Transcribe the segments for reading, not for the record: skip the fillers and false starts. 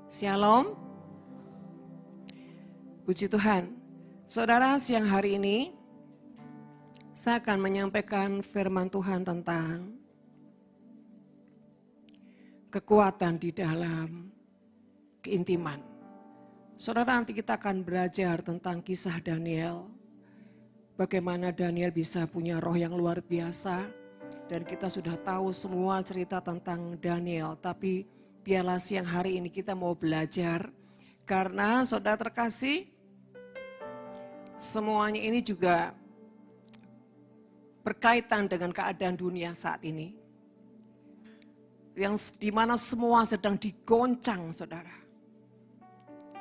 Shalom. Puji Tuhan. Saudara, siang hari ini saya akan menyampaikan firman Tuhan tentang kekuatan di dalam keintiman. Saudara, nanti kita akan belajar tentang kisah Daniel. Bagaimana Daniel bisa punya roh yang luar biasa. Dan kita sudah tahu semua cerita tentang Daniel. Tapi biarlah siang hari ini kita mau belajar. Karena saudara terkasih, semuanya ini juga berkaitan dengan keadaan dunia saat ini. Yang dimana semua sedang digoncang, saudara.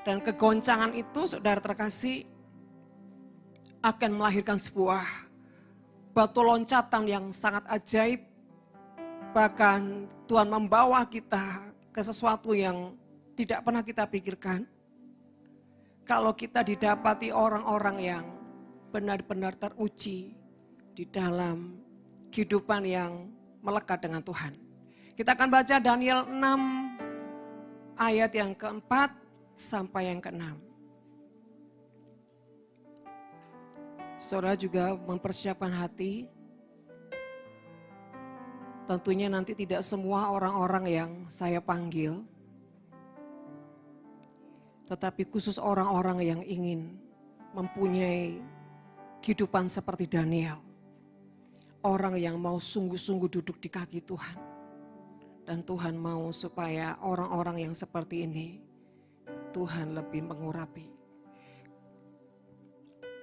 Dan kegoncangan itu, saudara terkasih, akan melahirkan sebuah batu loncatan yang sangat ajaib. Bahkan Tuhan membawa kita ke sesuatu yang tidak pernah kita pikirkan. Kalau kita didapati orang-orang yang benar-benar teruji di dalam kehidupan yang melekat dengan Tuhan. Kita akan baca Daniel 6 ayat yang keempat sampai yang keenam. Saudara juga mempersiapkan hati. Tentunya nanti tidak semua orang-orang yang saya panggil. Tetapi khusus orang-orang yang ingin mempunyai kehidupan seperti Daniel. Orang yang mau sungguh-sungguh duduk di kaki Tuhan. Dan Tuhan mau supaya orang-orang yang seperti ini, Tuhan lebih mengurapi.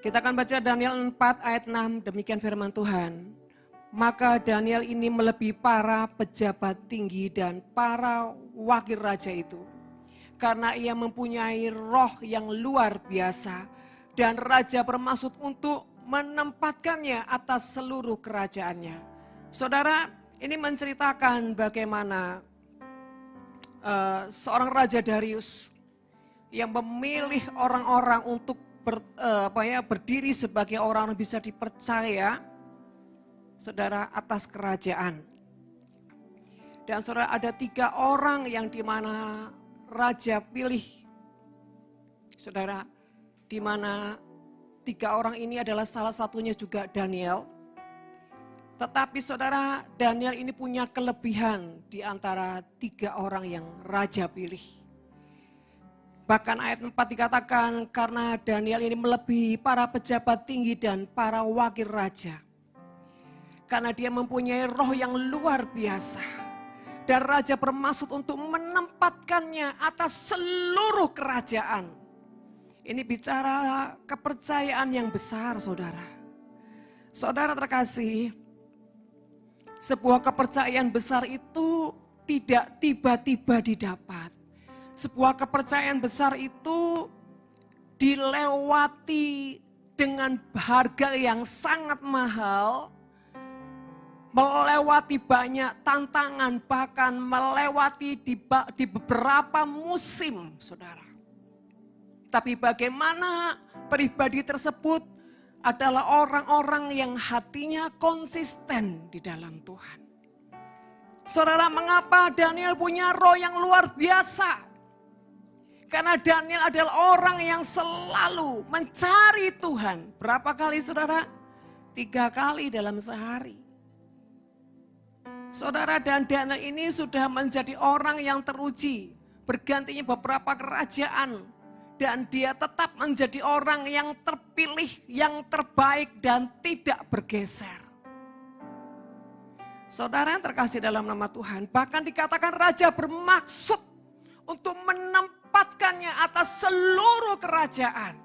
Kita akan baca Daniel 4 ayat 6, demikian firman Tuhan. Maka Daniel ini melebihi para pejabat tinggi dan para wakil raja itu. Karena ia mempunyai roh yang luar biasa. Dan raja bermaksud untuk menempatkannya atas seluruh kerajaannya. Saudara, ini menceritakan bagaimana seorang Raja Darius yang memilih orang-orang untuk berdiri sebagai orang yang bisa dipercaya, saudara, atas kerajaan. Dan saudara, ada 3 orang yang dimana raja pilih, saudara, dimana 3 orang ini adalah salah satunya juga Daniel. Tetapi saudara, Daniel ini punya kelebihan di antara 3 orang yang raja pilih. Bahkan ayat 4 dikatakan karena Daniel ini melebihi para pejabat tinggi dan para wakil raja. Karena dia mempunyai roh yang luar biasa. Dan raja bermaksud untuk menempatkannya atas seluruh kerajaan. Ini bicara kepercayaan yang besar, saudara. Saudara terkasih, sebuah kepercayaan besar itu tidak tiba-tiba didapat. Sebuah kepercayaan besar itu dilewati dengan harga yang sangat mahal, melewati banyak tantangan, bahkan melewati di beberapa musim, saudara. Tapi bagaimana pribadi tersebut adalah orang-orang yang hatinya konsisten di dalam Tuhan. Saudara, mengapa Daniel punya roh yang luar biasa? Karena Daniel adalah orang yang selalu mencari Tuhan. Berapa kali, saudara? 3 kali dalam sehari. Saudara, dan Daniel ini sudah menjadi orang yang teruji. Bergantinya beberapa kerajaan. Dan dia tetap menjadi orang yang terpilih, yang terbaik dan tidak bergeser. Saudara yang terkasih dalam nama Tuhan, bahkan dikatakan raja bermaksud untuk menempatkannya atas seluruh kerajaan.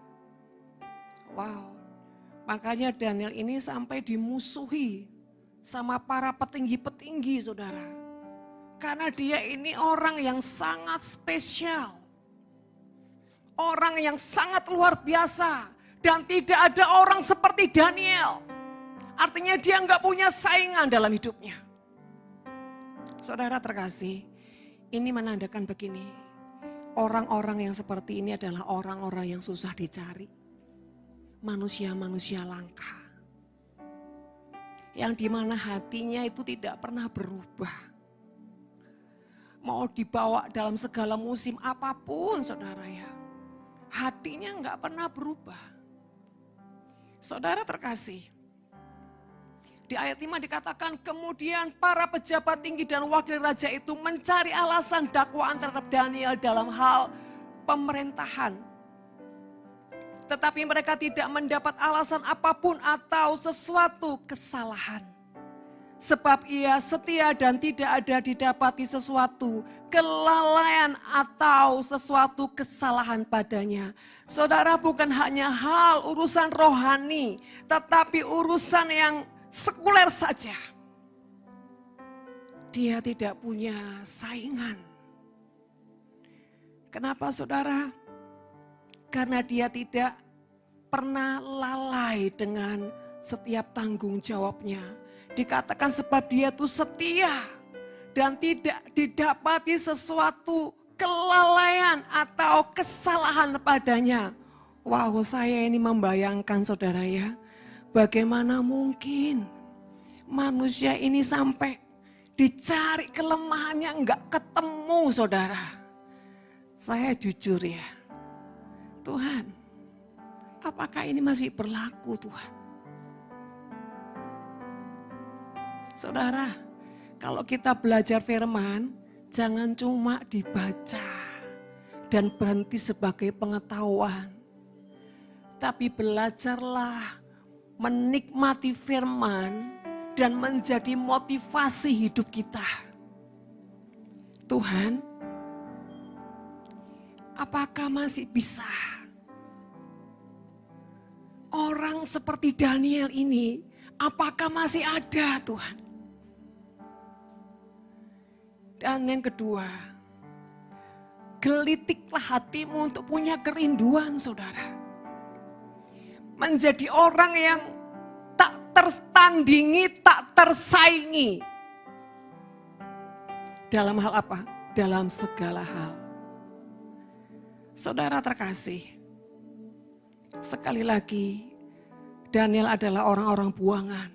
Wow, makanya Daniel ini sampai dimusuhi sama para petinggi-petinggi, saudara. Karena dia ini orang yang sangat spesial. Orang yang sangat luar biasa. Dan tidak ada orang seperti Daniel. Artinya dia nggak punya saingan dalam hidupnya. Saudara terkasih, ini menandakan begini. Orang-orang yang seperti ini adalah orang-orang yang susah dicari. Manusia-manusia langka. Yang dimana hatinya itu tidak pernah berubah. mau dibawa dalam segala musim apapun saudara ya. Hatinya enggak pernah berubah. Saudara terkasih, di ayat 5 dikatakan, kemudian para pejabat tinggi dan wakil raja itu mencari alasan dakwaan terhadap Daniel dalam hal pemerintahan. Tetapi mereka tidak mendapat alasan apapun atau sesuatu kesalahan. Sebab ia setia dan tidak ada didapati sesuatu kelalaian atau sesuatu kesalahan padanya. Saudara, bukan hanya hal urusan rohani, tetapi urusan yang sekuler saja. Dia tidak punya saingan. Kenapa saudara? Karena dia tidak pernah lalai dengan setiap tanggung jawabnya. Dikatakan sebab dia itu setia dan tidak didapati sesuatu kelalaian atau kesalahan padanya. Wow, saya ini membayangkan saudara ya, bagaimana mungkin manusia ini sampai dicari kelemahannya enggak ketemu saudara. Saya jujur ya, Tuhan, apakah ini masih berlaku Tuhan? Saudara, kalau kita belajar firman, jangan cuma dibaca dan berhenti sebagai pengetahuan. Tapi belajarlah menikmati firman dan menjadi motivasi hidup kita. Tuhan, apakah masih bisa orang seperti Daniel ini, apakah masih ada Tuhan? Dan yang kedua, gelitiklah hatimu untuk punya kerinduan saudara. Menjadi orang yang tak tertandingi, tak tersaingi. Dalam hal apa? Dalam segala hal. Saudara terkasih, sekali lagi Daniel adalah orang-orang buangan.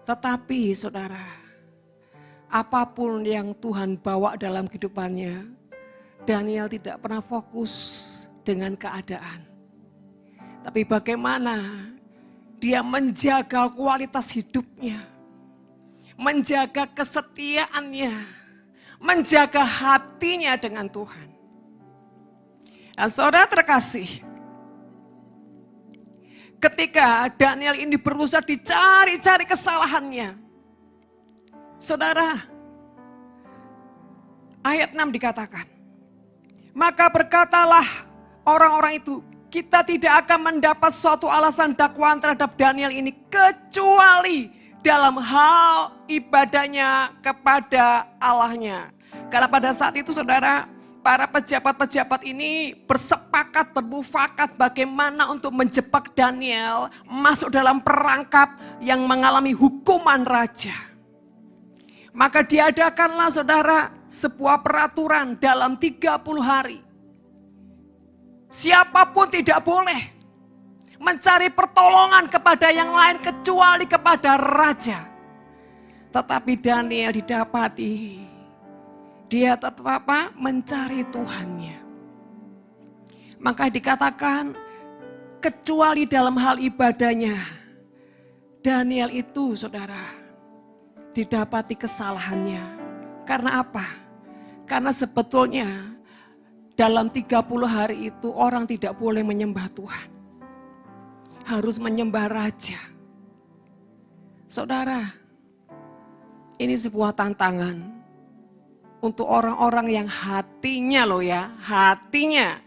Tetapi saudara, apapun yang Tuhan bawa dalam kehidupannya, Daniel tidak pernah fokus dengan keadaan. Tapi bagaimana dia menjaga kualitas hidupnya, menjaga kesetiaannya, menjaga hatinya dengan Tuhan. Dan saudara terkasih, ketika Daniel ini berusaha dicari-cari kesalahannya, saudara, ayat 6 dikatakan, maka berkatalah orang-orang itu, kita tidak akan mendapat suatu alasan dakwaan terhadap Daniel ini kecuali dalam hal ibadahnya kepada Allahnya. Karena pada saat itu saudara, para pejabat-pejabat ini bersepakat, bermufakat bagaimana untuk menjebak Daniel masuk dalam perangkap yang mengalami hukuman raja. Maka diadakanlah saudara sebuah peraturan dalam 30 hari. Siapapun tidak boleh mencari pertolongan kepada yang lain kecuali kepada raja. Tetapi Daniel didapati, dia tetap apa? Mencari Tuhannya. Maka dikatakan kecuali dalam hal ibadahnya, Daniel itu saudara didapati kesalahannya. Karena apa? Karena sebetulnya dalam 30 hari itu orang tidak boleh menyembah Tuhan. Harus menyembah raja. Saudara, ini sebuah tantangan untuk orang-orang yang hatinya loh ya, hatinya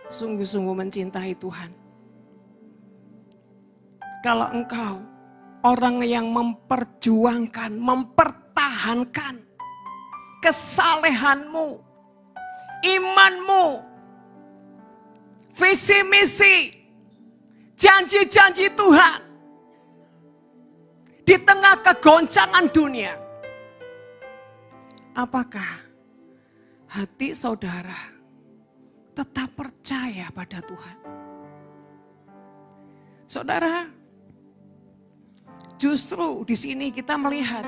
sungguh-sungguh mencintai Tuhan. Kalau engkau orang yang memperjuangkan, mempertahankan kesalehanmu, imanmu, visi misi, janji-janji Tuhan di tengah kegoncangan dunia, apakah hati saudara tetap percaya pada Tuhan? Saudara, justru di sini kita melihat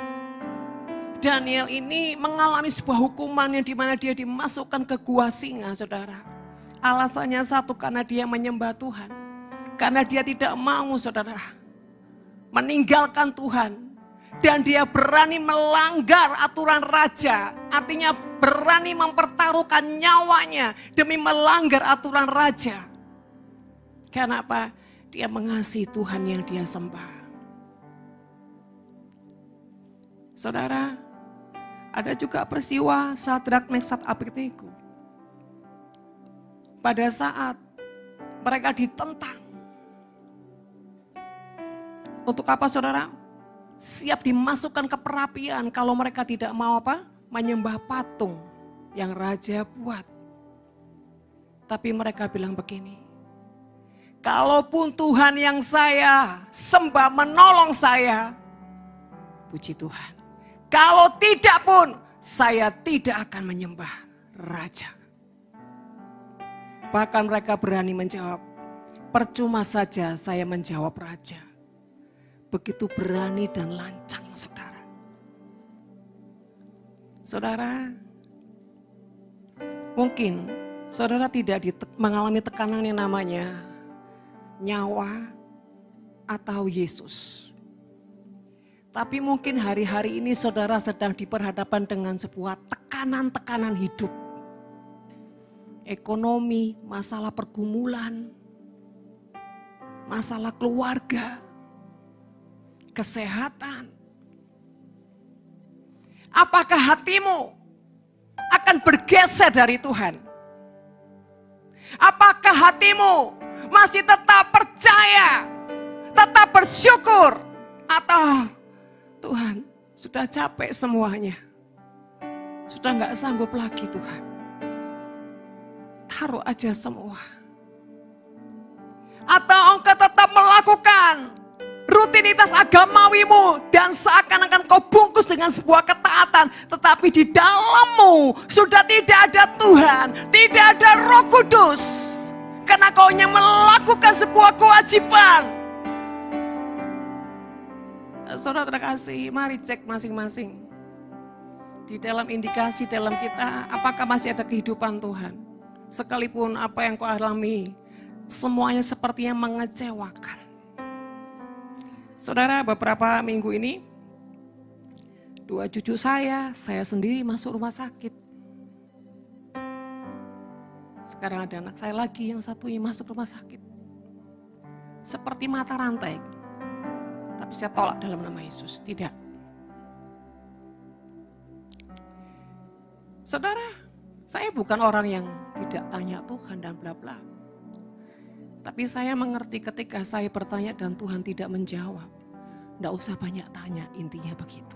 Daniel ini mengalami sebuah hukuman yang dimana dia dimasukkan ke gua singa, saudara. Alasannya satu, karena dia menyembah Tuhan. Karena dia tidak mau, saudara, meninggalkan Tuhan. Dan dia berani melanggar aturan raja. Artinya berani mempertaruhkan nyawanya demi melanggar aturan raja. Karena apa? Dia mengasihi Tuhan yang dia sembah. Saudara, ada juga peristiwa Sadrak, Meksak, Abednego. Pada saat mereka ditentang. Untuk apa, saudara? Siap dimasukkan ke perapian kalau mereka tidak mau apa? Menyembah patung yang raja buat. Tapi mereka bilang begini, kalaupun Tuhan yang saya sembah menolong saya, puji Tuhan. Kalau tidak pun, saya tidak akan menyembah raja. Bahkan mereka berani menjawab, percuma saja saya menjawab raja. Begitu berani dan lancang, saudara. Saudara, mungkin saudara tidak mengalami tekanan yang namanya nyawa atau Yesus. Tapi mungkin hari-hari ini saudara sedang diperhadapkan dengan sebuah tekanan-tekanan hidup. Ekonomi, masalah pergumulan, masalah keluarga, kesehatan. Apakah hatimu akan bergeser dari Tuhan? Apakah hatimu masih tetap percaya, tetap bersyukur, atau Tuhan sudah capek semuanya, sudah gak sanggup lagi Tuhan, taruh aja semua? Atau engkau tetap melakukan rutinitas agamawimu dan seakan-akan kau bungkus dengan sebuah ketaatan, tetapi di dalammu sudah tidak ada Tuhan, tidak ada Roh Kudus, karena kau hanya melakukan sebuah kewajiban. Saudara terkasih, mari cek masing-masing di dalam indikasi dalam kita, apakah masih ada kehidupan Tuhan. Sekalipun apa yang kau alami semuanya sepertinya mengecewakan. Saudara, beberapa minggu ini, 2 cucu saya sendiri masuk rumah sakit. Sekarang ada anak saya lagi yang satunya masuk rumah sakit. Seperti mata rantai. Tapi saya tolak dalam nama Yesus, tidak. Saudara, saya bukan orang yang tidak tanya Tuhan dan bla bla. Tapi saya mengerti ketika saya bertanya dan Tuhan tidak menjawab. Tidak usah banyak tanya, intinya begitu.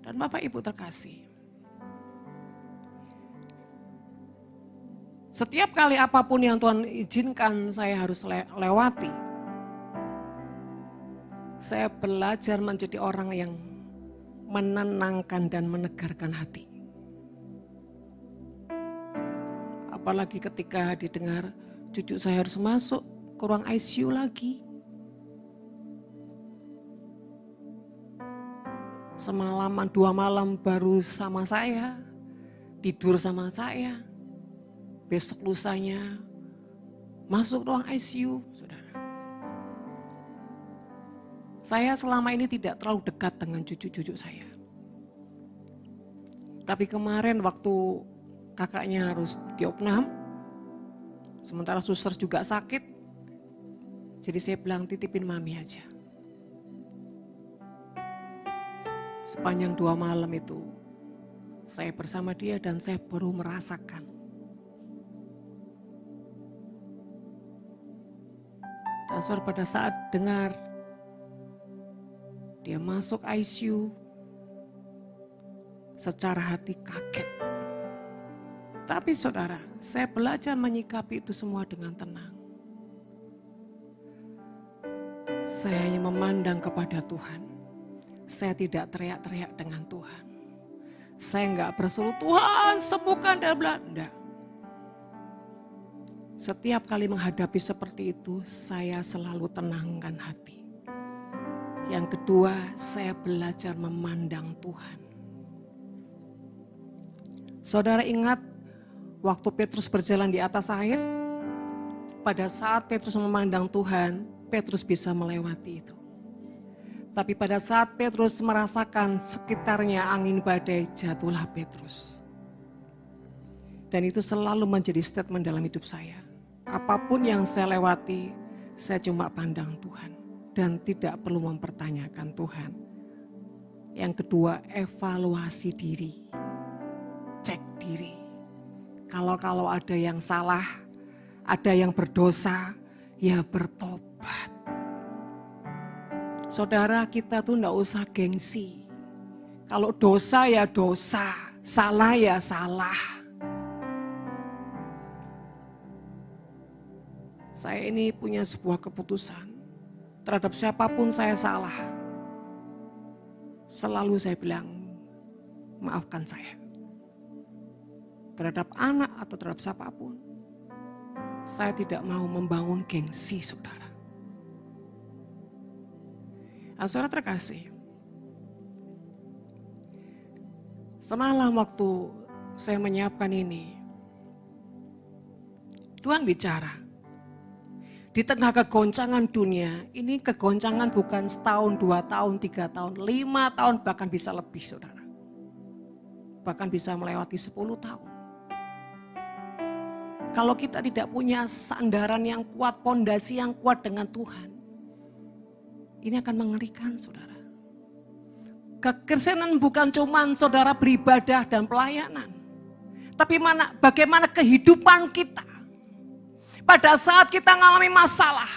Dan Bapak Ibu terkasih, setiap kali apapun yang Tuhan izinkan saya harus lewati, saya belajar menjadi orang yang menenangkan dan menegarkan hati. Apalagi ketika didengar cucu saya harus masuk ke ruang ICU lagi. Semalaman 2 malam baru sama saya, tidur sama saya. Besok lusanya masuk ruang ICU, saudara. Saya selama ini tidak terlalu dekat dengan cucu-cucu saya. Tapi kemarin waktu kakaknya harus diopnam, sementara suster juga sakit, jadi saya bilang titipin mami aja. Sepanjang 2 malam itu, saya bersama dia dan saya baru merasakan. Dan saudara, pada saat dengar dia masuk ICU, secara hati kaget. Tapi saudara, saya belajar menyikapi itu semua dengan tenang. Saya hanya memandang kepada Tuhan. Saya tidak teriak-teriak dengan Tuhan. Saya enggak berseru, Tuhan sembuhkan dan bla. Enggak. Setiap kali menghadapi seperti itu, saya selalu tenangkan hati. Yang kedua, saya belajar memandang Tuhan. Saudara ingat waktu Petrus berjalan di atas air? Pada saat Petrus memandang Tuhan, Petrus bisa melewati itu. Tapi pada saat Petrus merasakan sekitarnya angin badai, jatuhlah Petrus. Dan itu selalu menjadi statement dalam hidup saya. Apapun yang saya lewati, saya cuma pandang Tuhan. Dan tidak perlu mempertanyakan Tuhan. Yang kedua, evaluasi diri. Cek diri. Kalau ada yang salah, ada yang berdosa, ya bertobat. Saudara, kita tuh enggak usah gengsi. Kalau dosa ya dosa, salah ya salah. Saya ini punya sebuah keputusan. Terhadap siapapun saya salah. Selalu saya bilang, maafkan saya. Terhadap anak atau terhadap siapapun. Saya tidak mau membangun gengsi, saudara. Nah, saudara terkasih. Semalam waktu saya menyiapkan ini, Tuhan bicara. Di tengah kegoncangan dunia, ini kegoncangan bukan setahun, 2 tahun, 3 tahun, 5 tahun, bahkan bisa lebih, saudara. Bahkan bisa melewati 10 tahun. Kalau kita tidak punya sandaran yang kuat, pondasi yang kuat dengan Tuhan, ini akan mengerikan, saudara. Kekristenan bukan cuma saudara beribadah dan pelayanan, tapi bagaimana kehidupan kita. Pada saat kita mengalami masalah,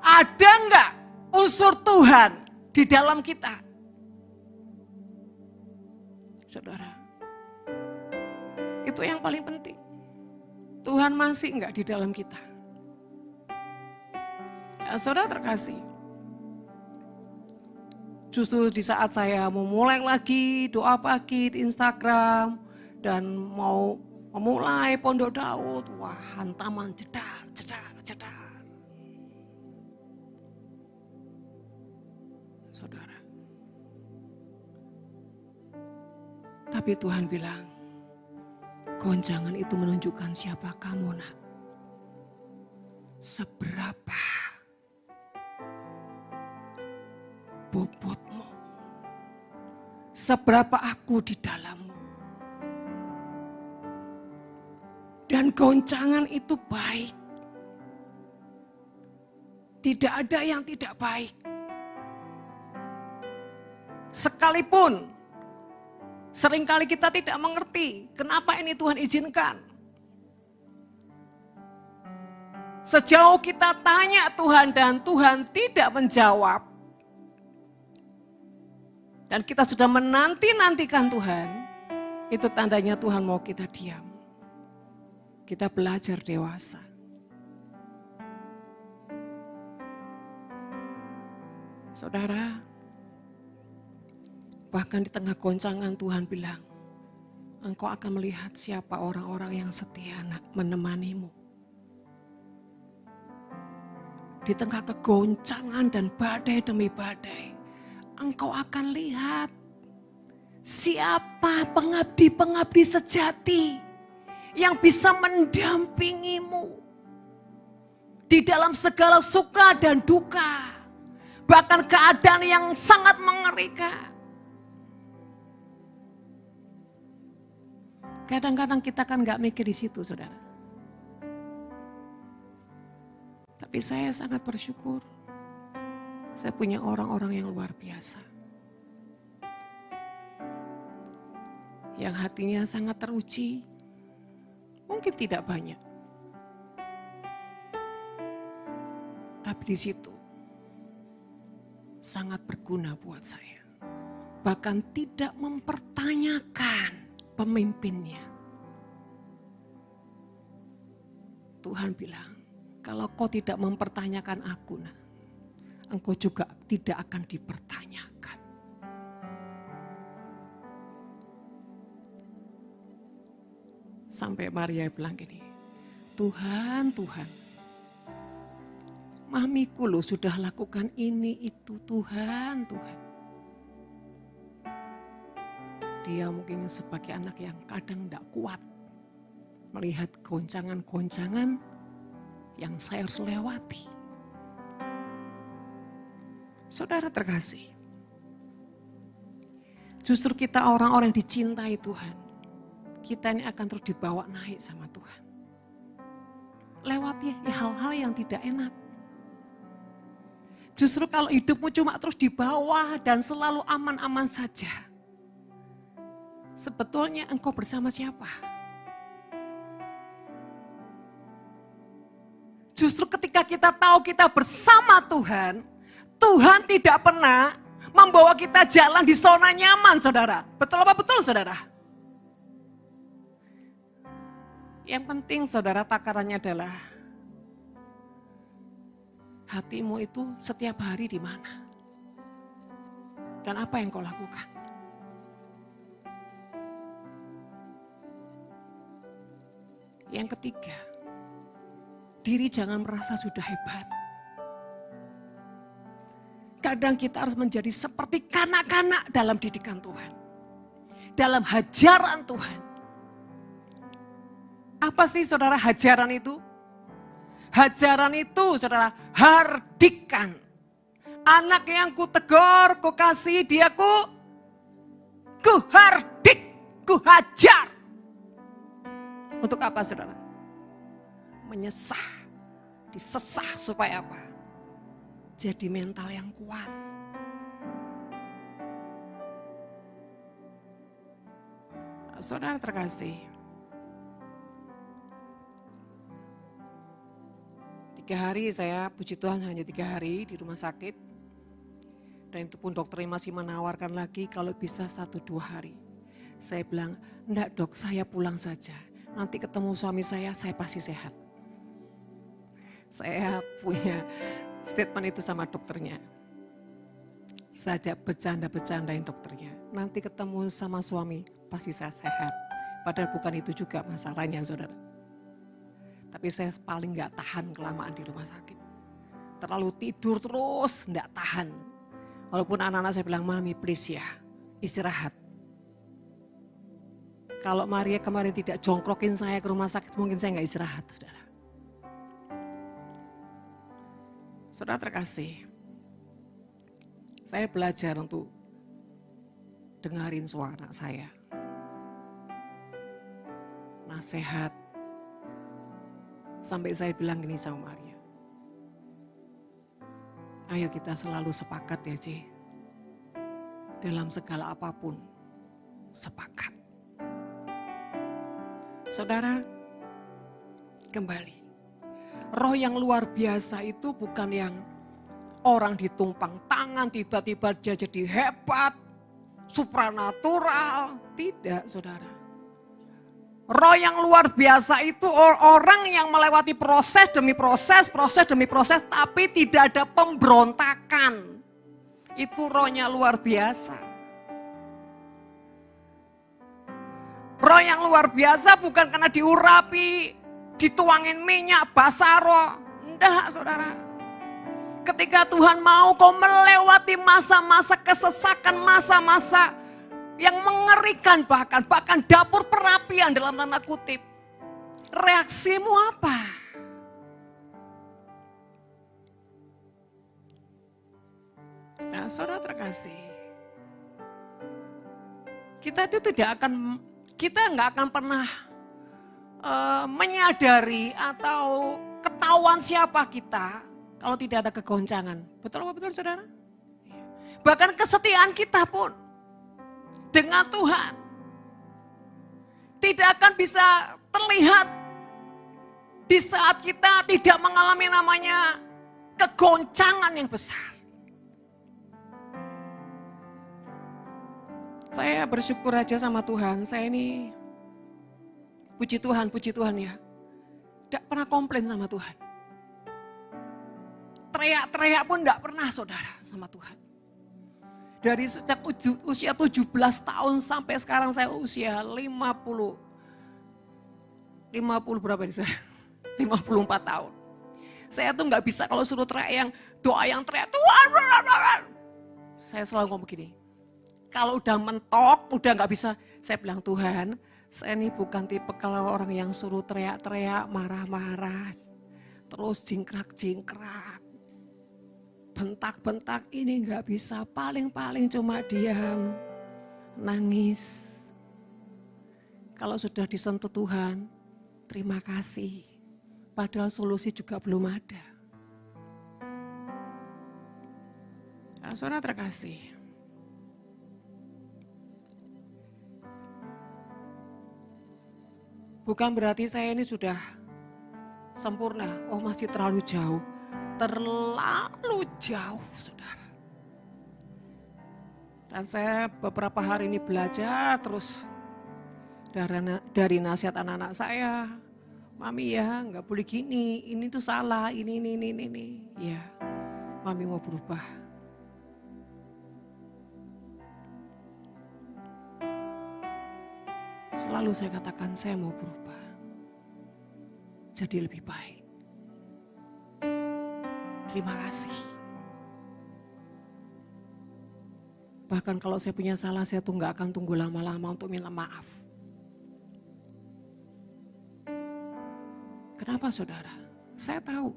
ada enggak unsur Tuhan di dalam kita? Saudara, itu yang paling penting. Tuhan masih enggak di dalam kita? Ya, saudara terkasih, justru di saat saya memulai lagi doa pagi di Instagram dan mau memulai Pondok Daud, wah hantaman jedar. Saudara. Tapi Tuhan bilang, goncangan itu menunjukkan siapa kamu, nak. Seberapa bobotmu. Seberapa aku di dalammu. Dan goncangan itu baik. Tidak ada yang tidak baik. Sekalipun seringkali kita tidak mengerti kenapa ini Tuhan izinkan. Sejauh kita tanya Tuhan dan Tuhan tidak menjawab. Dan kita sudah menanti-nantikan Tuhan. Itu tandanya Tuhan mau kita diam. Kita belajar dewasa. Saudara, bahkan di tengah goncangan Tuhan bilang, engkau akan melihat siapa orang-orang yang setia menemanimu. Di tengah kegoncangan dan badai demi badai, engkau akan lihat siapa pengabdi-pengabdi sejati yang bisa mendampingimu di dalam segala suka dan duka, bahkan keadaan yang sangat mengerikan. Kadang-kadang kita kan gak mikir di situ, saudara. Tapi saya sangat bersyukur, saya punya orang-orang yang luar biasa, yang hatinya sangat teruji. Mungkin tidak banyak, tapi di situ sangat berguna buat saya. Bahkan tidak mempertanyakan pemimpinnya. Tuhan bilang, kalau kau tidak mempertanyakan aku, nah, engkau juga tidak akan dipertanyakan. Sampai Maria bilang gini, Tuhan, Tuhan. Mamiku loh sudah lakukan ini itu, Tuhan, Tuhan. Dia mungkin sebagai anak yang kadang tidak kuat melihat goncangan-goncangan yang saya harus lewati. Saudara terkasih, justru kita orang-orang yang dicintai Tuhan, kita ini akan terus dibawa naik sama Tuhan. Lewati hal-hal yang tidak enak. Justru kalau hidupmu cuma terus di bawah dan selalu aman-aman saja, sebetulnya engkau bersama siapa? Justru ketika kita tahu kita bersama Tuhan, Tuhan tidak pernah membawa kita jalan di zona nyaman, saudara. Betul apa betul, saudara? Yang penting, saudara, takarannya adalah hatimu itu setiap hari di mana? Dan apa yang kau lakukan? Yang ketiga, diri jangan merasa sudah hebat. Kadang kita harus menjadi seperti kanak-kanak dalam didikan Tuhan. Dalam hajaran Tuhan. Apa sih saudara hajaran itu? Hajaran itu saudara hardikan. Anak yang ku tegur, ku kasih dia ku hardik, ku hajar. Untuk apa saudara? Menyesah, disesah supaya apa? Jadi mental yang kuat. Saudara terkasih, 3 hari saya, puji Tuhan hanya 3 hari di rumah sakit. Dan itu pun dokternya masih menawarkan lagi kalau bisa 1-2 hari. Saya bilang, enggak dok, saya pulang saja. Nanti ketemu suami saya pasti sehat. Saya punya statement itu sama dokternya. Saya bercanda-bercandain dokternya. Nanti ketemu sama suami, pasti saya sehat. Padahal bukan itu juga masalahnya, saudara. Tapi saya paling gak tahan kelamaan di rumah sakit. Terlalu tidur terus, gak tahan. Walaupun anak-anak saya bilang, mami please ya, istirahat. Kalau Maria kemarin tidak jongkrokin saya ke rumah sakit, mungkin saya gak istirahat, saudara. Saudara terkasih, saya belajar untuk dengarin suara saya. Nasihat. Sampai saya bilang gini sama Maria. Ayo kita selalu sepakat ya C. Dalam segala apapun, sepakat. Saudara, kembali. Roh yang luar biasa itu bukan yang orang ditumpang tangan, tiba-tiba dia jadi hebat, supranatural. Tidak, saudara. Roh yang luar biasa itu orang yang melewati proses demi proses, tapi tidak ada pemberontakan. Itu rohnya luar biasa. Roh yang luar biasa bukan karena diurapi, dituangin minyak, basaro. Enggak, saudara. Ketika Tuhan mau kau melewati masa-masa kesesakan, masa-masa yang mengerikan bahkan dapur perapian dalam tanda kutip. Reaksimu apa? Nah, saudara terkasih. Kita itu nggak akan pernah menyadari atau ketahuan siapa kita kalau tidak ada kegoncangan. Betul apa betul, saudara? Bahkan kesetiaan kita pun dengan Tuhan tidak akan bisa terlihat di saat kita tidak mengalami namanya kegoncangan yang besar. Saya bersyukur aja sama Tuhan, saya ini puji Tuhan ya. Tidak pernah komplain sama Tuhan. Teriak-teriak pun tidak pernah, saudara, sama Tuhan. Dari sejak usia 17 tahun sampai sekarang saya usia 50 berapa ini saya? 54 tahun. Saya tuh nggak bisa kalau suruh teriak yang doa yang teriak tuh. Saya selalu ngomong begini, kalau udah mentok, udah nggak bisa, saya bilang Tuhan, saya ini bukan tipe kalau orang yang suruh teriak-teriak, marah-marah, terus jingkrak-jingkrak, bentak-bentak, ini nggak bisa, paling-paling cuma diam, nangis. Kalau sudah disentuh Tuhan, terima kasih. Padahal solusi juga belum ada. Nah, saudara terkasih. Bukan berarti saya ini sudah sempurna. Oh, masih terlalu jauh. Terlalu jauh, saudara. Dan saya beberapa hari ini belajar terus dari nasihat anak-anak saya. Mami ya, nggak boleh gini, ini tuh salah, ini. Ya, Mami mau berubah. Selalu saya katakan saya mau berubah. Jadi lebih baik. Terima kasih. Bahkan kalau saya punya salah, saya tuh nggak akan tunggu lama-lama untuk minta maaf. Kenapa saudara? Saya tahu.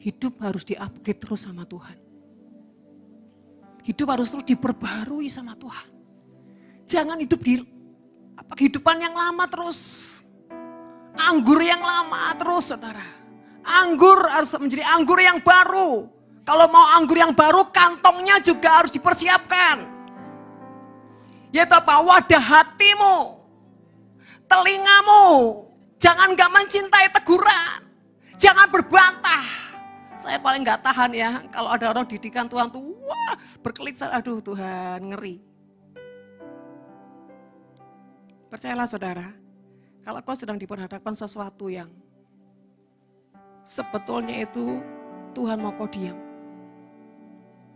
Hidup harus di-upgrade terus sama Tuhan. Hidup harus terus diperbarui sama Tuhan. Jangan hidup di kehidupan yang lama terus. Anggur yang lama terus saudara. Anggur harus menjadi anggur yang baru. Kalau mau anggur yang baru, kantongnya juga harus dipersiapkan. Yaitu apa? Wadah hatimu, telingamu. Jangan gak mencintai teguran. Jangan berbantah. Saya paling gak tahan ya, kalau ada orang didikan Tuhan tuh, wah berkelit, aduh Tuhan ngeri. Percayalah saudara, kalau kau sedang diperhadapkan sesuatu yang sebetulnya itu Tuhan mau kau diam.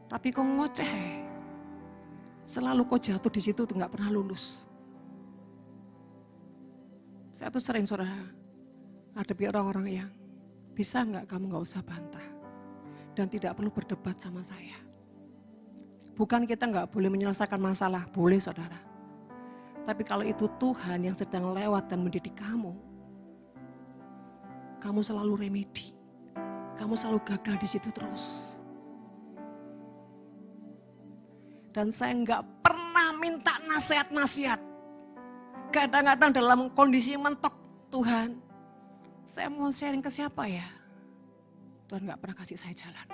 Tapi kau ngoceh, selalu kau jatuh di situ tuh gak pernah lulus. Saya tuh sering saudara, hadapi orang-orang yang bisa gak kamu gak usah bantah. Dan tidak perlu berdebat sama saya. Bukan kita gak boleh menyelesaikan masalah, boleh saudara. Tapi kalau itu Tuhan yang sedang lewat dan mendidik kamu selalu remedi. Kamu selalu gagal di situ terus. Dan saya nggak pernah minta nasihat-nasihat. Kadang-kadang dalam kondisi mentok, Tuhan, saya mau sharing ke siapa ya? Tuhan nggak pernah kasih saya jalan.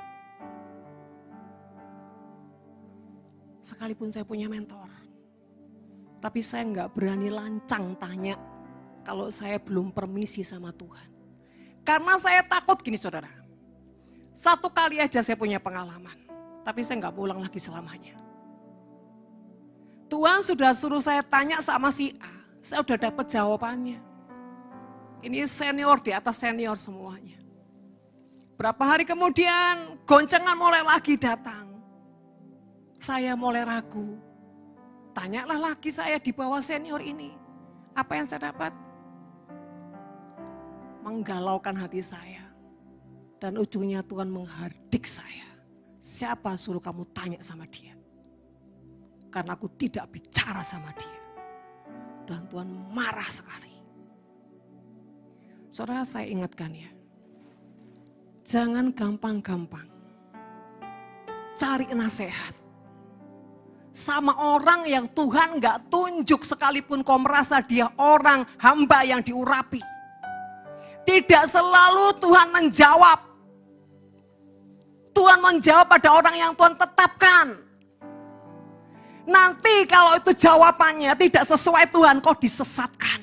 Sekalipun saya punya mentor. Tapi saya nggak berani lancang tanya kalau saya belum permisi sama Tuhan. Karena saya takut gini saudara. Satu kali aja saya punya pengalaman. Tapi saya nggak mau ulang lagi selamanya. Tuhan sudah suruh saya tanya sama si A. Saya udah dapat jawabannya. Ini senior di atas senior semuanya. Berapa hari kemudian goncengan mulai lagi datang. Saya mulai ragu. Tanyalah lagi saya di bawah senior ini. Apa yang saya dapat? Menggalaukan hati saya. Dan ujungnya Tuhan menghardik saya. Siapa suruh kamu tanya sama dia? Karena aku tidak bicara sama dia. Dan Tuhan marah sekali. Saudara saya ingatkan ya. Jangan gampang-gampang cari nasihat. Sama orang yang Tuhan gak tunjuk sekalipun kau merasa dia orang hamba yang diurapi. Tidak selalu Tuhan menjawab. Tuhan menjawab pada orang yang Tuhan tetapkan. Nanti kalau itu jawabannya tidak sesuai Tuhan, kau disesatkan.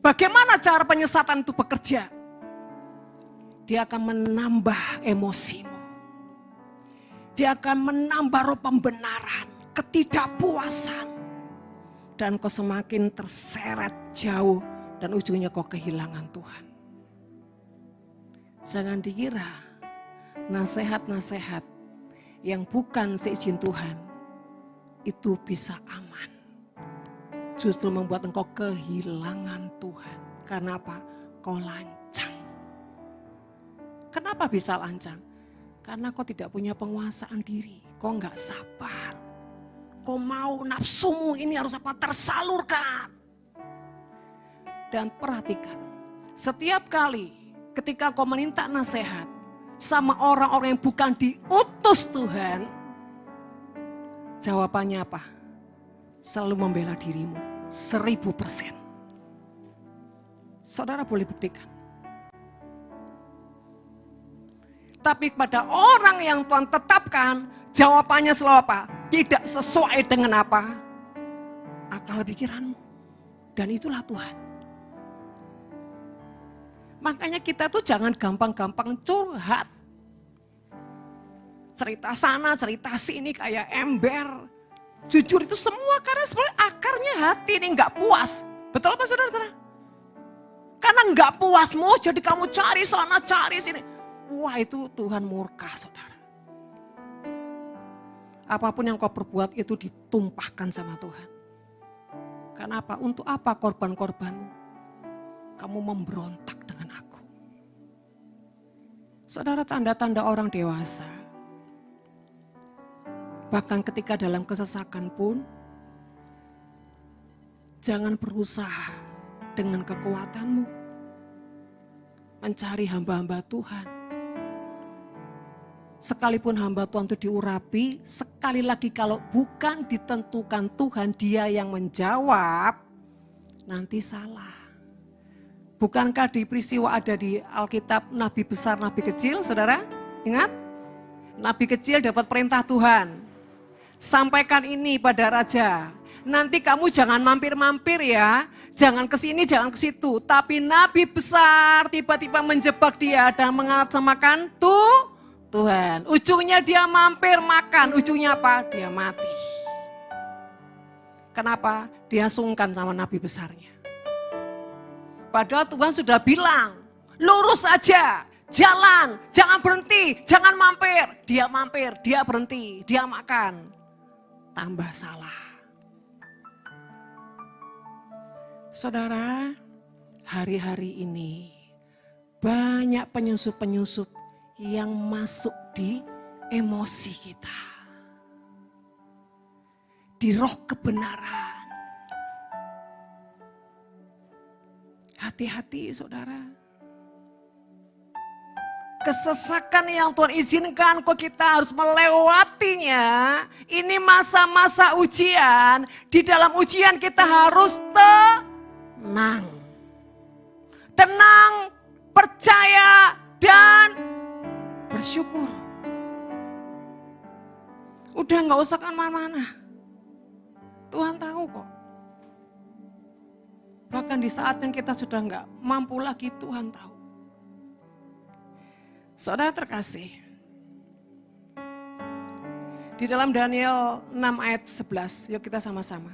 Bagaimana cara penyesatan itu bekerja? Dia akan menambah emosimu. Dia akan menambah roh pembenaran, ketidakpuasan. Dan kau semakin terseret jauh dan ujungnya kau kehilangan Tuhan. Jangan dikira nasihat-nasihat yang bukan seizin Tuhan itu bisa aman. Justru membuat engkau kehilangan Tuhan. Karena apa? Kau lancang. Kenapa bisa lancang? Karena kau tidak punya penguasaan diri. Kau enggak sabar. Kau mau nafsumu ini harus apa? Tersalurkan. Dan perhatikan, setiap kali ketika kau minta nasihat sama orang-orang yang bukan diutus Tuhan, jawabannya apa? Selalu membela dirimu 1000%. Saudara boleh buktikan. Tapi kepada orang yang Tuhan tetapkan, jawabannya selalu apa? Tidak sesuai dengan apa? Akal pikiranmu. Dan itulah Tuhan. Makanya kita tuh jangan gampang-gampang curhat. Cerita sana, cerita sini kayak ember. Jujur itu semua karena sebenarnya akarnya hati ini nggak puas. Betul apa saudara-saudara? Karena nggak puasmu jadi kamu cari sana, cari sini. Wah itu Tuhan murka saudara. Apapun yang kau perbuat itu ditumpahkan sama Tuhan. Kenapa? Untuk apa korban-korbanmu? Kamu memberontak dengan aku. Saudara, tanda-tanda orang dewasa. Bahkan ketika dalam kesesakan pun, jangan berusaha dengan kekuatanmu mencari hamba-hamba Tuhan. Sekalipun hamba Tuhan itu diurapi, sekali lagi kalau bukan ditentukan Tuhan, dia yang menjawab, nanti salah. Bukankah di peristiwa ada di Alkitab nabi besar, nabi kecil, saudara? Ingat? Nabi kecil dapat perintah Tuhan. Sampaikan ini pada raja. Nanti kamu jangan mampir-mampir ya. Jangan ke sini, jangan ke situ. Tapi nabi besar tiba-tiba menjebak dia dan mengatasnamakan Tuhan. Ujungnya dia mampir makan, ujungnya apa? Dia mati. Kenapa? Dia sungkan sama nabi besarnya. Padahal Tuhan sudah bilang, lurus saja, jalan, jangan berhenti, jangan mampir. Mampir, dia berhenti, dia makan. Tambah salah. Saudara, hari-hari ini banyak penyusup-penyusup yang masuk di emosi kita. Di roh kebenaran. Hati-hati saudara. Kesesakan yang Tuhan izinkan kok kita harus melewatinya. Ini masa-masa ujian. Di dalam ujian kita harus tenang. Tenang, percaya, dan bersyukur. Udah gak usah kan mana-mana. Tuhan tahu kok. Bahkan di saat yang kita sudah gak mampu lagi, Tuhan tahu. Saudara terkasih, di dalam Daniel 6 ayat 11, yuk kita sama-sama.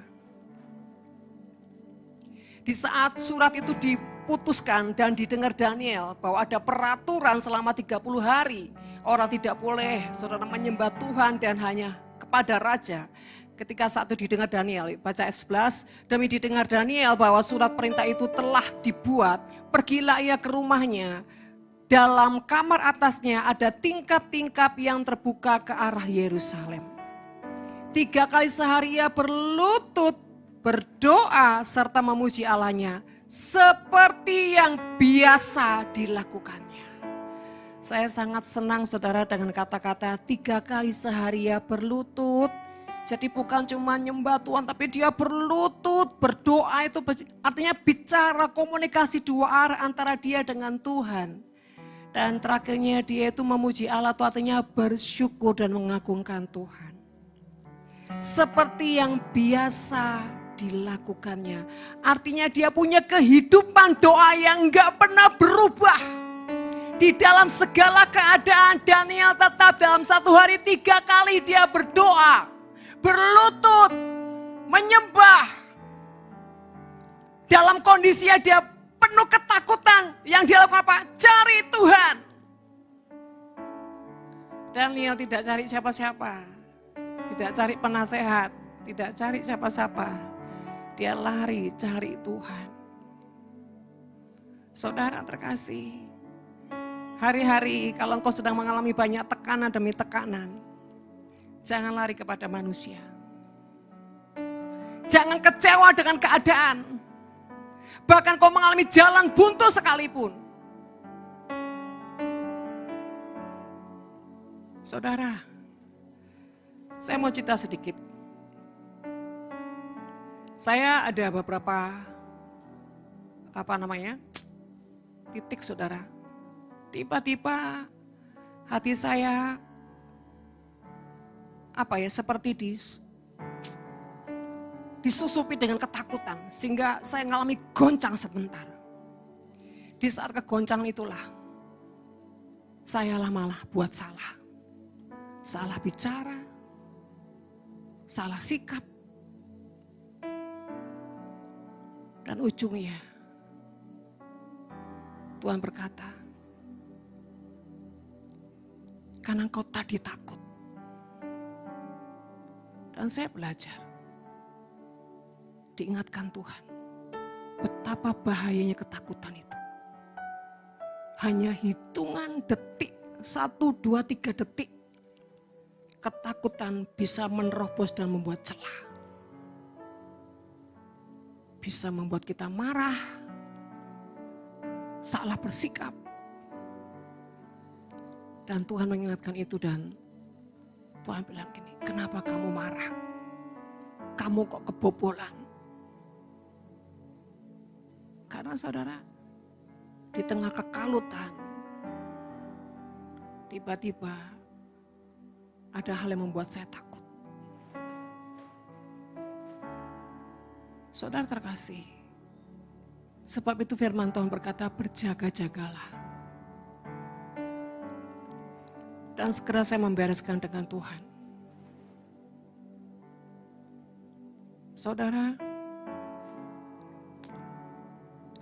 Di saat surat itu diputuskan dan didengar Daniel bahwa ada peraturan selama 30 hari. Orang tidak boleh saudara menyembah Tuhan dan hanya kepada raja. Ketika saat itu didengar Daniel, baca ayat 11, demi didengar Daniel bahwa surat perintah itu telah dibuat, pergilah ia ke rumahnya. Dalam kamar atasnya ada tingkap-tingkap yang terbuka ke arah Yerusalem. 3 kali sehari ia berlutut, berdoa serta memuji Allahnya seperti yang biasa dilakukannya. Saya sangat senang saudara dengan kata-kata 3 kali sehari ia berlutut. Jadi bukan cuma nyembah Tuhan tapi dia berlutut, berdoa itu artinya bicara komunikasi dua arah antara dia dengan Tuhan. Dan terakhirnya dia itu memuji Allah, itu artinya bersyukur dan mengagungkan Tuhan. Seperti yang biasa dilakukannya. Artinya dia punya kehidupan doa yang gak pernah berubah. Di dalam segala keadaan Daniel tetap dalam 1 hari 3 kali dia berdoa. Berlutut, menyembah. Dalam kondisi dia penuh ketakutan, yang dia lakukan apa? Cari Tuhan. Daniel tidak cari siapa-siapa, tidak cari penasehat, tidak cari siapa-siapa. Dia lari cari Tuhan. Saudara terkasih, hari-hari kalau engkau sedang mengalami banyak tekanan demi tekanan, jangan lari kepada manusia. Jangan kecewa dengan keadaan. Bahkan kau mengalami jalan buntu sekalipun. Saudara, saya mau cerita sedikit. Saya ada beberapa titik saudara. Tiba-tiba hati saya seperti disusupi dengan ketakutan sehingga saya mengalami goncang sebentar. Di saat kegoncangan itulah saya malah buat salah. Salah bicara, salah sikap. Dan ujungnya Tuhan berkata, karena engkau tadi takut. Dan saya belajar, diingatkan Tuhan, betapa bahayanya ketakutan itu. Hanya hitungan detik, 1, 2, 3 detik, ketakutan bisa menerobos dan membuat celah. Bisa membuat kita marah, salah bersikap. Dan Tuhan mengingatkan itu dan Tuhan bilang gini, kenapa kamu marah? Kamu kok kebobolan? Karena saudara, di tengah kekalutan, tiba-tiba ada hal yang membuat saya takut. Saudara terkasih, sebab itu firman Tuhan berkata, berjaga-jagalah. Dan segera saya membereskan dengan Tuhan. Saudara,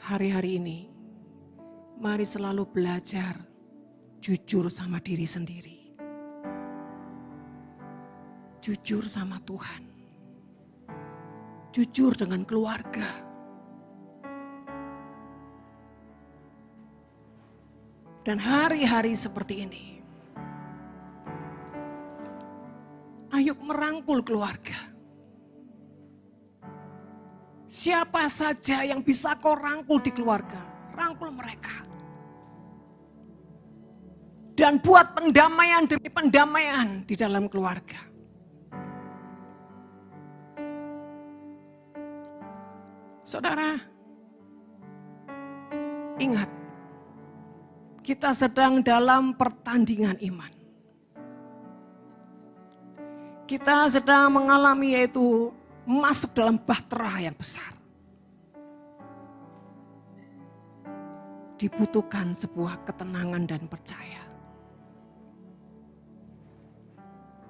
hari-hari ini, mari selalu belajar jujur sama diri sendiri. Jujur sama Tuhan. Jujur dengan keluarga. Dan hari-hari seperti ini, ayo merangkul keluarga. Siapa saja yang bisa kau rangkul di keluarga, rangkul mereka. Dan buat pendamaian demi pendamaian di dalam keluarga. Saudara, ingat, kita sedang dalam pertandingan iman. Kita sedang mengalami yaitu masuk dalam bahtera yang besar. Dibutuhkan sebuah ketenangan dan percaya.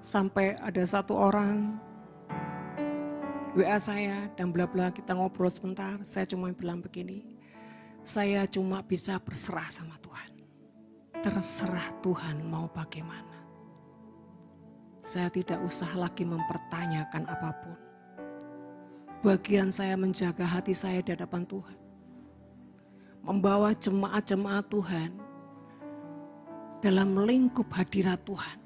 Sampai ada satu orang WA saya dan bla-bla kita ngobrol sebentar, saya cuma bilang begini, saya cuma bisa berserah sama Tuhan. Terserah Tuhan mau bagaimana. Saya tidak usah lagi mempertanyakan apapun. Bagian saya menjaga hati saya di hadapan Tuhan. Membawa jemaat-jemaat Tuhan dalam lingkup hadirat Tuhan.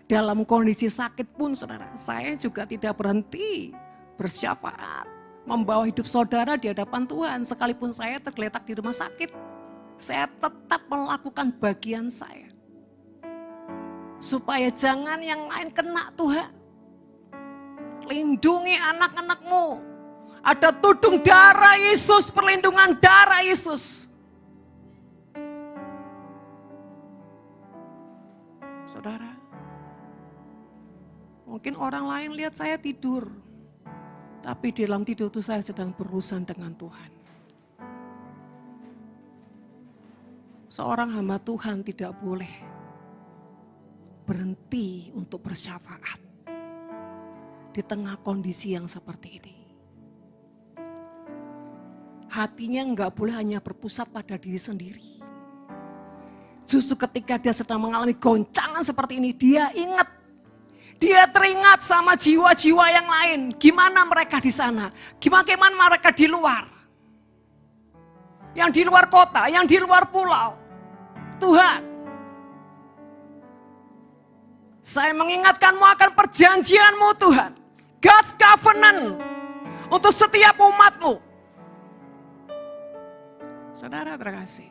Dalam kondisi sakit pun saudara, saya juga tidak berhenti bersyafaat, membawa hidup saudara di hadapan Tuhan. Sekalipun saya tergeletak di rumah sakit, saya tetap melakukan bagian saya. Supaya jangan yang lain kena Tuhan. Lindungi anak-anakmu. Ada tudung darah Yesus, perlindungan darah Yesus. Saudara, mungkin orang lain lihat saya tidur. Tapi di dalam tidur itu saya sedang berurusan dengan Tuhan. Seorang hamba Tuhan tidak boleh berhenti untuk bersyafaat di tengah kondisi yang seperti ini. Hatinya enggak boleh hanya berpusat pada diri sendiri. Justru ketika dia sedang mengalami goncangan seperti ini, dia ingat. Dia teringat sama jiwa-jiwa yang lain. Gimana mereka di sana? Gimana mereka di luar? yang di luar kota, yang di luar pulau. Tuhan, saya mengingatkanmu akan perjanjianmu Tuhan. God's covenant untuk setiap umatmu. Saudara terkasih,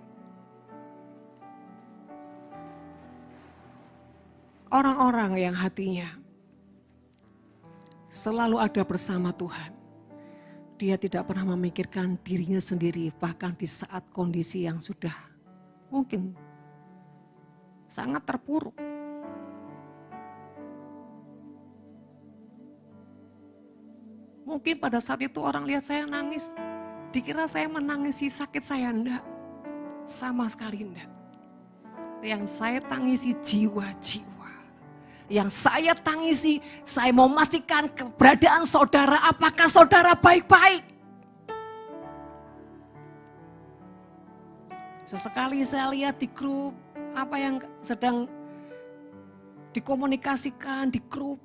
orang-orang yang hatinya selalu ada bersama Tuhan, dia tidak pernah memikirkan dirinya sendiri, bahkan di saat kondisi yang sudah mungkin sangat terpuruk. Mungkin pada saat itu orang lihat saya nangis, dikira saya menangisi sakit saya, enggak. Sama sekali enggak. Yang saya tangisi jiwa-jiwa. Yang saya tangisi, saya mau memastikan keberadaan saudara, apakah saudara baik-baik. Sesekali saya lihat di grup, apa yang sedang dikomunikasikan di grup.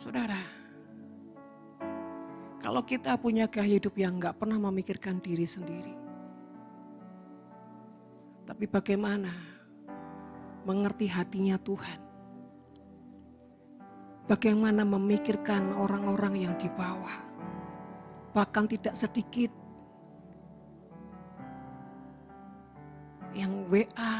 Saudara, kalau kita punya gaya hidup yang enggak pernah memikirkan diri sendiri, tapi bagaimana mengerti hatinya Tuhan, bagaimana memikirkan orang-orang yang di bawah, bahkan tidak sedikit yang WA,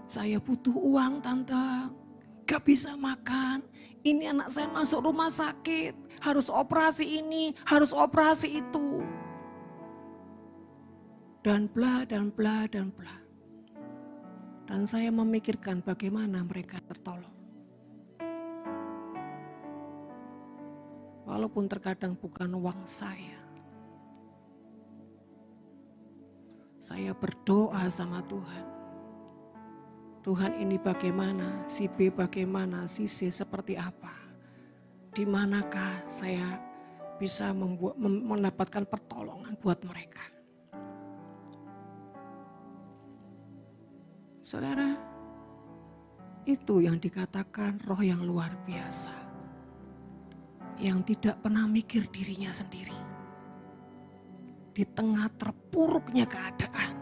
saya butuh uang tante, gak bisa makan, ini anak saya masuk rumah sakit, harus operasi ini, harus operasi itu. Dan bla, dan bla, dan bla. Dan saya memikirkan bagaimana mereka tertolong. Walaupun terkadang bukan uang saya. Saya berdoa sama Tuhan. Tuhan ini bagaimana, si B bagaimana, si C seperti apa. Di manakah saya bisa mendapatkan pertolongan buat mereka. Saudara, itu yang dikatakan roh yang luar biasa. Yang tidak pernah mikir dirinya sendiri. Di tengah terpuruknya keadaan.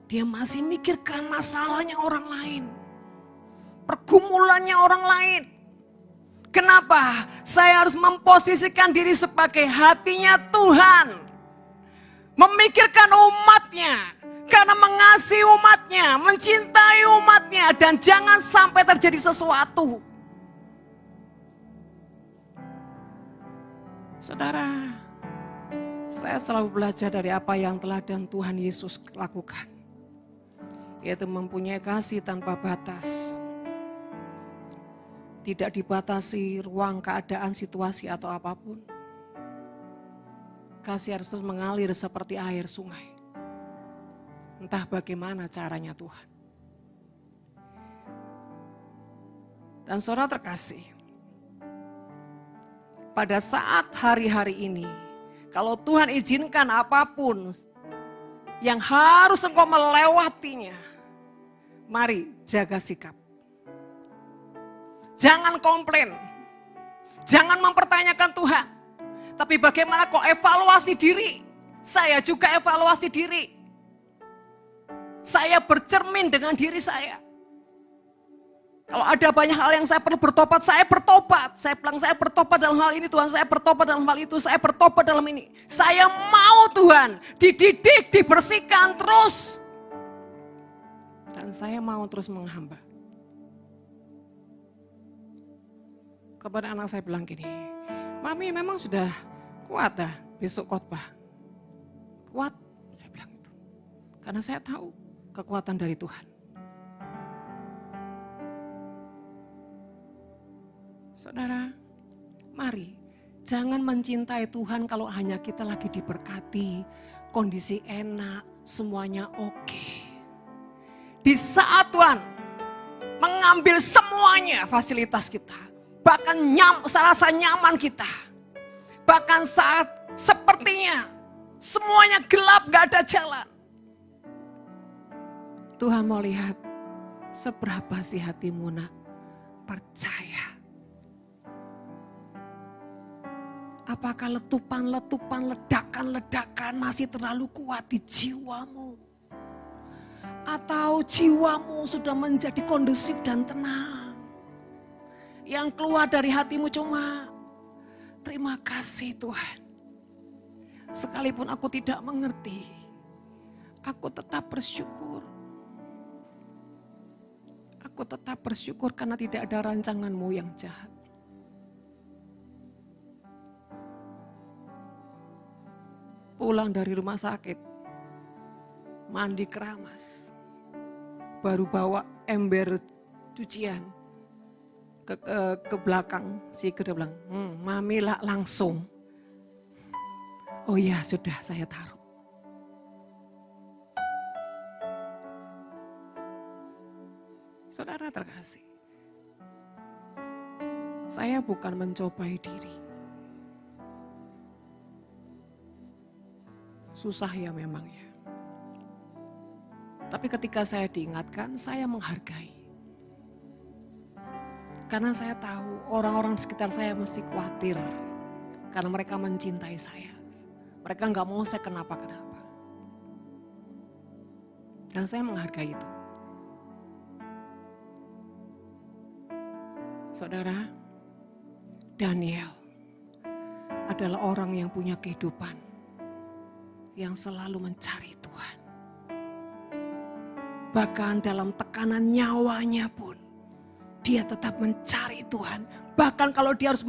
Dia masih mikirkan masalahnya orang lain. Pergumulannya orang lain. Kenapa? Saya harus memposisikan diri sebagai hatinya Tuhan. Memikirkan umatnya. Karena mengasihi umatnya, mencintai umatnya. Dan jangan sampai terjadi sesuatu. Saudara, saya selalu belajar dari apa yang telah dan Tuhan Yesus lakukan. Yaitu mempunyai kasih tanpa batas. Tidak dibatasi ruang, keadaan, situasi atau apapun. Kasih harus terus mengalir seperti air sungai. Entah bagaimana caranya Tuhan. Dan saudara terkasih, pada saat hari-hari ini, kalau Tuhan izinkan apapun yang harus engkau melewatinya, mari jaga sikap. Jangan komplain, jangan mempertanyakan Tuhan. Tapi bagaimana kau evaluasi diri? Saya juga evaluasi diri. Saya bercermin dengan diri saya. Kalau ada banyak hal yang saya perlu bertobat, saya bertobat. Saya bilang saya bertobat dalam hal ini Tuhan, saya bertobat dalam hal itu, saya bertobat dalam ini. Saya mau Tuhan dididik, dibersihkan terus. Dan saya mau terus menghamba. Kepada anak saya bilang gini, Mami memang sudah kuat dah besok khotbah. Kuat, saya bilang itu. Karena saya tahu kekuatan dari Tuhan. Saudara, mari jangan mencintai Tuhan kalau hanya kita lagi diberkati, kondisi enak, semuanya oke. Di saat Tuhan mengambil semuanya fasilitas kita, bahkan serasa nyaman kita, bahkan saat sepertinya semuanya gelap, gak ada jalan. Tuhan mau lihat seberapa sih hatimu nak percaya. Apakah letupan-letupan, ledakan-ledakan masih terlalu kuat di jiwamu? Atau jiwamu sudah menjadi kondusif dan tenang? Yang keluar dari hatimu cuma, terima kasih Tuhan. Sekalipun aku tidak mengerti, aku tetap bersyukur. Aku tetap bersyukur karena tidak ada rancanganmu yang jahat. Pulang dari rumah sakit, mandi keramas, baru bawa ember cucian ke belakang, si Gerda bilang, Mami lah langsung. Oh iya sudah saya taruh. Saudara terkasih, saya bukan mencobai diri. Susah ya memang ya. Tapi ketika saya diingatkan, saya menghargai. Karena saya tahu orang-orang di sekitar saya mesti khawatir. Karena mereka mencintai saya. Mereka nggak mau saya kenapa-kenapa. Dan saya menghargai itu. Saudara, Daniel adalah orang yang punya kehidupan. Yang selalu mencari Tuhan. Bahkan dalam tekanan nyawanya pun, dia tetap mencari Tuhan. Bahkan kalau dia harus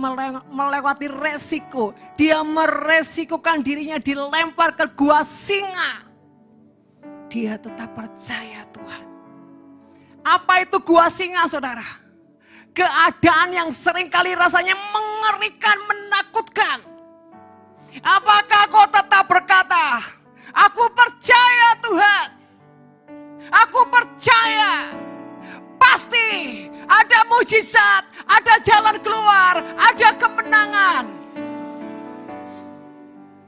melewati resiko, dia meresikokan dirinya dilempar ke gua singa. Dia tetap percaya Tuhan. Apa itu gua singa, saudara? Keadaan yang seringkali rasanya mengerikan, menakutkan. Apakah kau tetap berkata, aku percaya Tuhan, aku percaya, pasti ada mujizat, ada jalan keluar, ada kemenangan.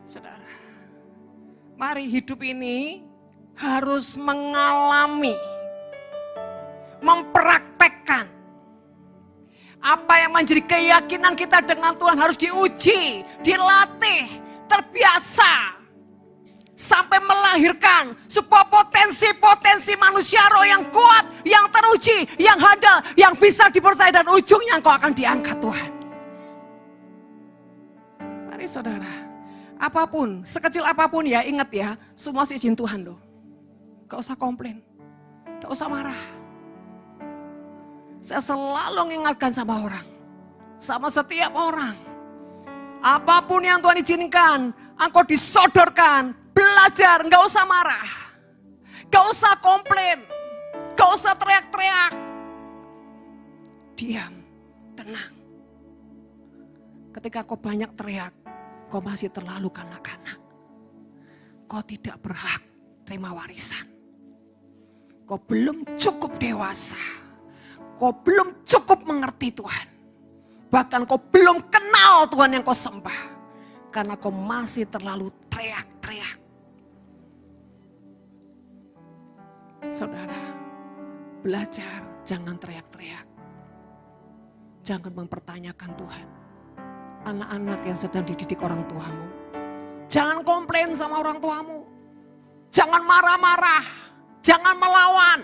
Saudara, mari hidup ini harus mengalami, mempraktekkan. Apa yang menjadi keyakinan kita dengan Tuhan harus diuji, dilatih, terbiasa. Sampai melahirkan sebuah potensi-potensi manusia roh yang kuat, yang teruji, yang handal, yang bisa dipercaya dan ujungnya engkau akan diangkat Tuhan. Mari saudara, apapun, sekecil apapun ya ingat ya, semua izin Tuhan loh. Gak usah komplain, gak usah marah. Saya selalu mengingatkan sama orang, sama setiap orang. Apapun yang Tuhan izinkan, engkau disodorkan, belajar, gak usah marah. Gak usah komplain, gak usah teriak-teriak. Diam, tenang. Ketika kau banyak teriak, kau masih terlalu kanak-kanak. Kau tidak berhak terima warisan. Kau belum cukup dewasa. Kau belum cukup mengerti Tuhan. Bahkan kau belum kenal Tuhan yang kau sembah. Karena kau masih terlalu teriak-teriak. Saudara, belajar jangan teriak-teriak. Jangan mempertanyakan Tuhan. Anak-anak yang sedang dididik orang tuamu. Jangan komplain sama orang tuamu. Jangan marah-marah. Jangan melawan.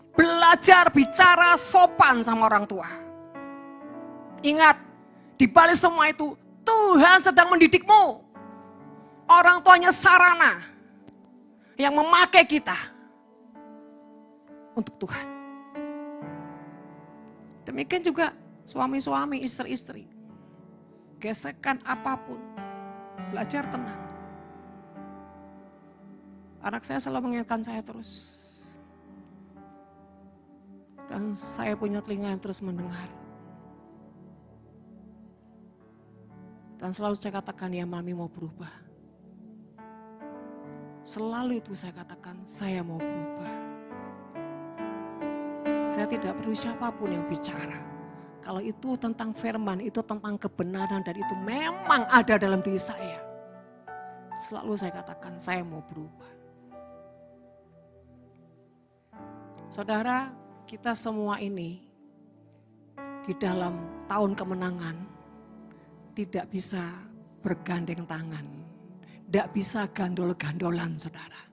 Belajar bicara sopan sama orang tua. Ingat, di balik semua itu Tuhan sedang mendidikmu. Orang tuanya sarana yang memakai kita untuk Tuhan. Demikian juga suami-suami, istri-istri. Gesekan apapun, belajar tenang. Anak saya selalu mengingatkan saya terus. Dan saya punya telinga yang terus mendengar. Dan selalu saya katakan, ya Mami mau berubah. Selalu itu saya katakan, saya mau berubah. Saya tidak perlu siapapun yang bicara. Kalau itu tentang firman, itu tentang kebenaran, dan itu memang ada dalam diri saya. Selalu saya katakan, saya mau berubah. Saudara, kita semua ini di dalam tahun kemenangan tidak bisa bergandeng tangan, tidak bisa gandol-gandolan saudara.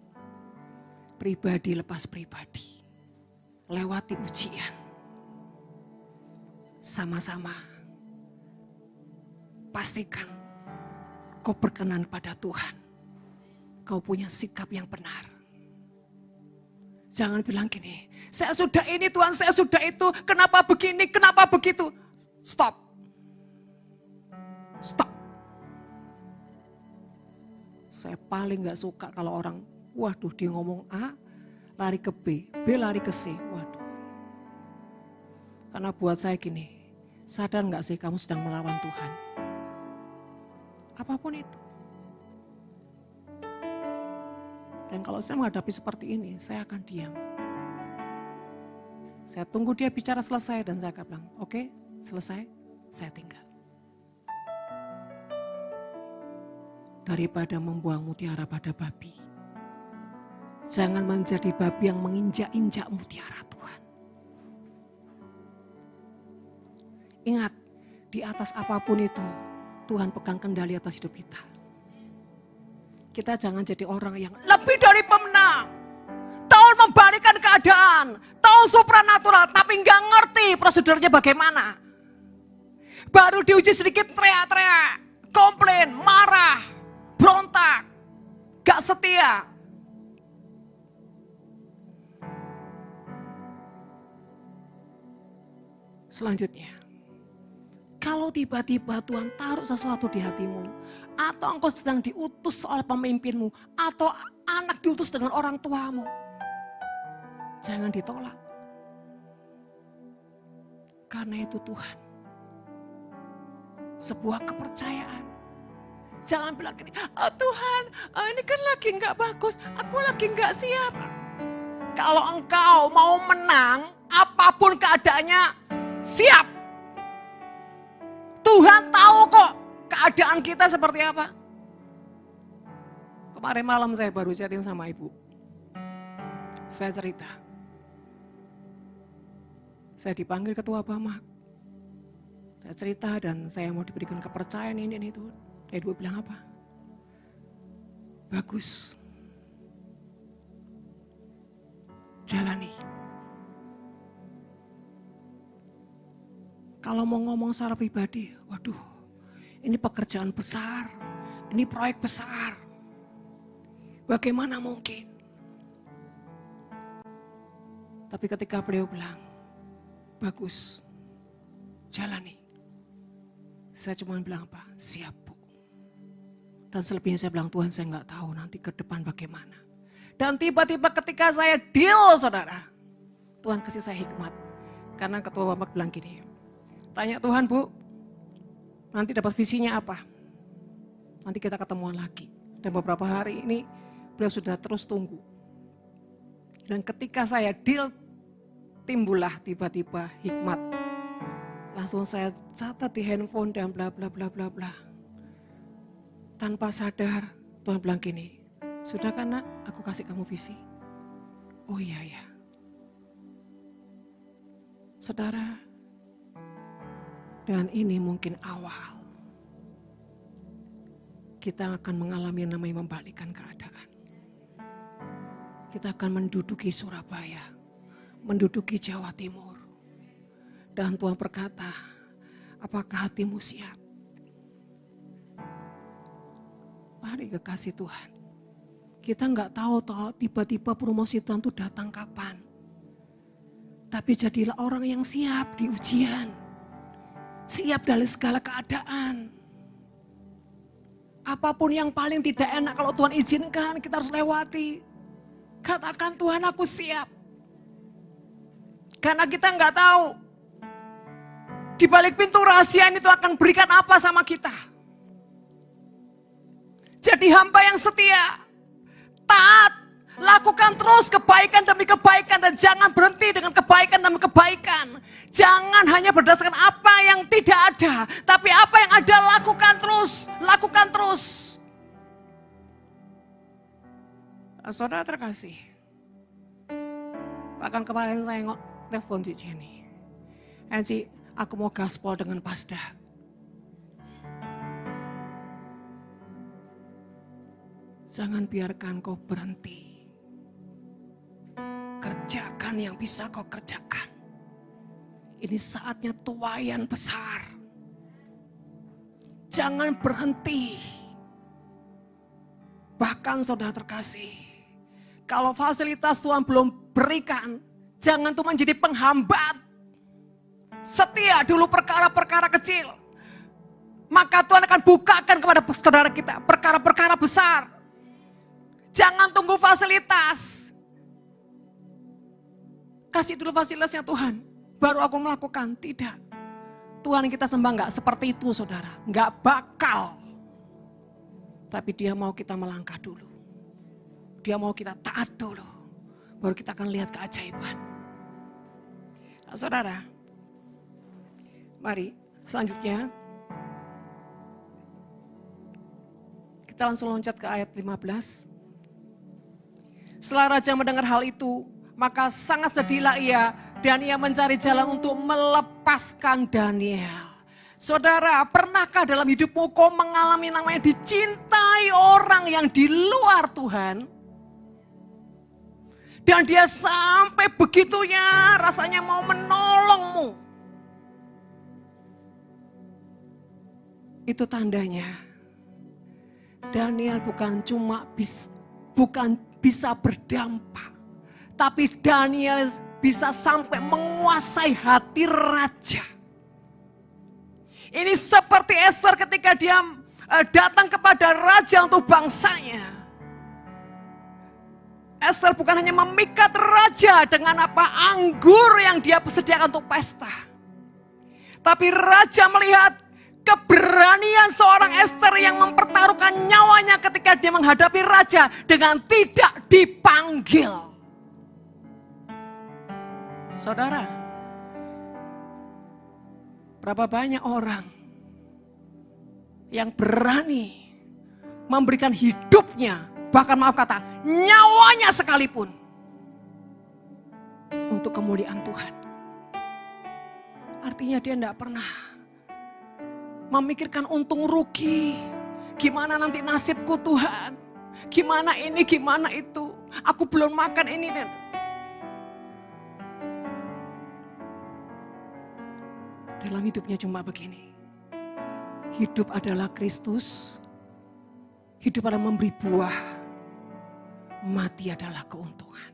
Pribadi lepas pribadi, lewati ujian, sama-sama pastikan kau berkenan pada Tuhan, kau punya sikap yang benar. Jangan bilang gini, saya sudah ini Tuhan, saya sudah itu, kenapa begini, kenapa begitu. Stop. Stop. Saya paling gak suka kalau orang, waduh dia ngomong A, lari ke B, B lari ke C, waduh. Karena buat saya gini, sadar gak sih kamu sedang melawan Tuhan? Apapun itu. Dan kalau saya menghadapi seperti ini, saya akan diam. Saya tunggu dia bicara selesai dan saya akan bilang, oke, selesai, saya tinggal. Daripada membuang mutiara pada babi, jangan menjadi babi yang menginjak-injak mutiara Tuhan. Ingat, di atas apapun itu, Tuhan pegang kendali atas hidup kita. Kita jangan jadi orang yang lebih dari pemenang. Tahu membalikkan keadaan, tahu supranatural, tapi nggak ngerti prosedurnya bagaimana. Baru diuji sedikit teriak-teriak, komplain, marah, berontak, gak setia. Selanjutnya, kalau tiba-tiba Tuhan taruh sesuatu di hatimu, atau engkau sedang diutus oleh pemimpinmu, atau anak diutus dengan orang tuamu, jangan ditolak. Karena itu Tuhan, sebuah kepercayaan. Jangan bilang gini, oh Tuhan ini kan lagi gak bagus, aku lagi gak siap. Kalau engkau mau menang, apapun keadaannya, siap. Tuhan tahu kok keadaan kita seperti apa. Kemarin malam saya baru chatting sama ibu. Saya cerita. Saya dipanggil ketua Bamak. Saya cerita dan saya mau diberikan kepercayaan ini dan itu. Dan ibu bilang apa? Bagus. Jalani. Kalau mau ngomong secara pribadi, waduh, ini pekerjaan besar, ini proyek besar. Bagaimana mungkin? Tapi ketika beliau bilang, bagus, jalani. Saya cuma bilang apa? Siap Bu. Dan selebihnya saya bilang, Tuhan saya nggak tahu nanti ke depan bagaimana. Dan tiba-tiba ketika saya deal saudara, Tuhan kasih saya hikmat. Karena ketua Bapak bilang gini, tanya Tuhan Bu, nanti dapat visinya apa? Nanti kita ketemuan lagi. Dan beberapa hari ini beliau sudah terus tunggu. Dan ketika saya deal, timbullah tiba-tiba hikmat. Langsung saya catat di handphone dan bla bla bla bla bla. Tanpa sadar Tuhan bilang gini, sudah kan nak, aku kasih kamu visi. Oh iya ya. Saudara, dan ini mungkin awal. Kita akan mengalami yang namanya membalikkan keadaan. Kita akan menduduki Surabaya, menduduki Jawa Timur. Dan Tuhan berkata, apakah hatimu siap? Mari kekasih Tuhan. Kita nggak tahu tiba-tiba promosi Tuhan itu datang kapan. Tapi jadilah orang yang siap di ujian. Siap dari segala keadaan. Apapun yang paling tidak enak kalau Tuhan izinkan, kita harus lewati. Katakan Tuhan aku siap. Karena kita nggak tahu. Di balik pintu rahasia itu akan berikan apa sama kita. Jadi hamba yang setia. Taat. Lakukan terus kebaikan demi kebaikan dan jangan berhenti dengan kebaikan demi kebaikan. Jangan hanya berdasarkan apa yang tidak ada, tapi apa yang ada lakukan terus, lakukan terus. Saudara terkasih, bahkan kemarin saya telepon Cik Jenny. Cik, aku mau gaspol dengan Pasda. Jangan biarkan kau berhenti. Kerjakan yang bisa kau kerjakan. Ini saatnya tuaian besar. Jangan berhenti. Bahkan saudara terkasih, kalau fasilitas Tuhan belum berikan, jangan Tuhan menjadi penghambat. Setia dulu perkara-perkara kecil. Maka Tuhan akan bukakan kepada saudara kita perkara-perkara besar. Jangan tunggu fasilitas. Kasih dulu fasilitasnya Tuhan, baru aku melakukan. Tidak. Tuhan yang kita sembah enggak seperti itu saudara. Enggak bakal. Tapi dia mau kita melangkah dulu. Dia mau kita taat dulu. Baru kita akan lihat keajaiban. Nah, saudara, mari selanjutnya kita langsung loncat ke ayat 15. Setelah raja mendengar hal itu, maka sangat sedihlah ia dan ia mencari jalan untuk melepaskan Daniel. Saudara, pernahkah dalam hidupmu kau mengalami namanya dicintai orang yang di luar Tuhan? Dan dia sampai begitunya rasanya mau menolongmu. Itu tandanya Daniel bukan bisa berdampak, tapi Daniel bisa sampai menguasai hati raja. Ini seperti Esther ketika dia datang kepada raja untuk bangsanya. Esther bukan hanya memikat raja dengan anggur yang dia sediakan untuk pesta. Tapi raja melihat keberanian seorang Esther yang mempertaruhkan nyawanya ketika dia menghadapi raja dengan tidak dipanggil. Saudara, berapa banyak orang yang berani memberikan hidupnya, bahkan maaf kata, nyawanya sekalipun untuk kemuliaan Tuhan. Artinya dia tidak pernah memikirkan untung rugi. Gimana nanti nasibku Tuhan? Gimana ini, gimana itu? Aku belum makan ini. Dalam hidupnya cuma begini. Hidup adalah Kristus. Hidup adalah memberi buah. Mati adalah keuntungan.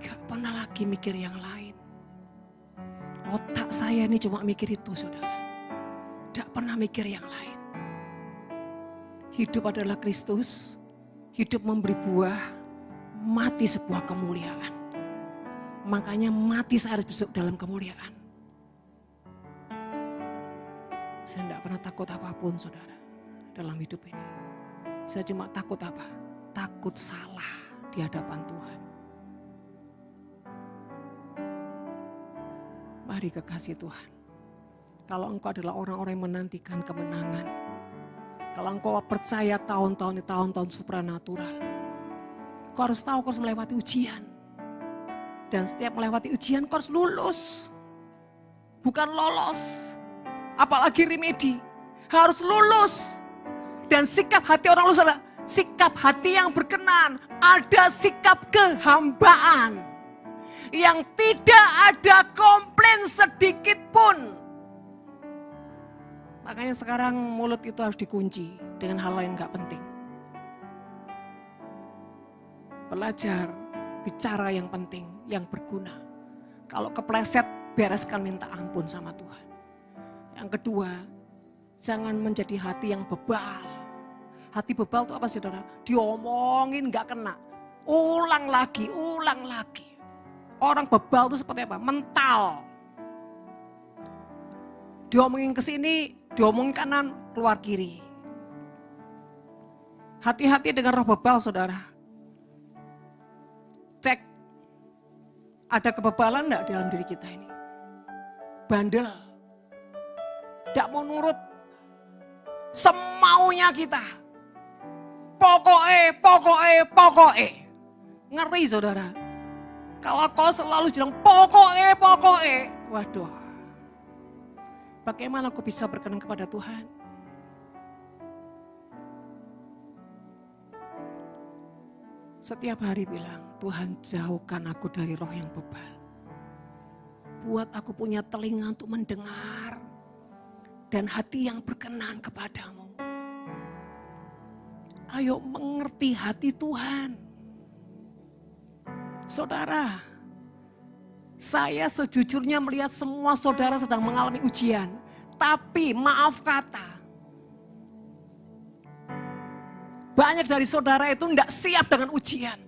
Gak pernah lagi mikir yang lain. Otak saya ini cuma mikir itu saudara. Gak pernah mikir yang lain. Hidup adalah Kristus. Hidup memberi buah. Mati sebuah kemuliaan. Makanya mati saya harus besok dalam kemuliaan. Saya tidak pernah takut apapun saudara dalam hidup ini. Saya cuma takut apa? Takut salah di hadapan Tuhan. Mari kekasih Tuhan. Kalau engkau adalah orang-orang yang menantikan kemenangan. Kalau engkau percaya tahun-tahun supranatural. Kau harus tahu kau harus melewati ujian. Dan setiap melewati ujian kau harus lulus. Bukan lolos. Apalagi remedi, harus lulus. Dan sikap hati orang lulus adalah sikap hati yang berkenan. Ada sikap kehambaan. Yang tidak ada komplain sedikit pun. Makanya sekarang mulut itu harus dikunci dengan hal yang gak penting. Belajar, bicara yang penting, yang berguna. Kalau kepleset, bereskan minta ampun sama Tuhan. Yang kedua, jangan menjadi hati yang bebal. Hati bebal itu apa saudara? Diomongin gak kena. Ulang lagi, ulang lagi. Orang bebal itu seperti apa? Mental. Diomongin ke sini, diomongin kanan, keluar kiri. Hati-hati dengan roh bebal saudara. Cek, ada kebebalan enggak dalam diri kita ini? Bandel. Tidak mau nurut semaunya kita. Pokoknya. Ngeri saudara. Kalau kau selalu bilang pokoknya. Waduh. Bagaimana kau bisa berkenan kepada Tuhan? setiap hari bilang, Tuhan jauhkan aku dari roh yang bebal. Buat aku punya telinga untuk mendengar dan hati yang berkenan kepadamu. Ayo mengerti hati Tuhan. Saudara, saya sejujurnya melihat semua saudara sedang mengalami ujian. Tapi maaf kata, banyak dari saudara itu tidak siap dengan ujian.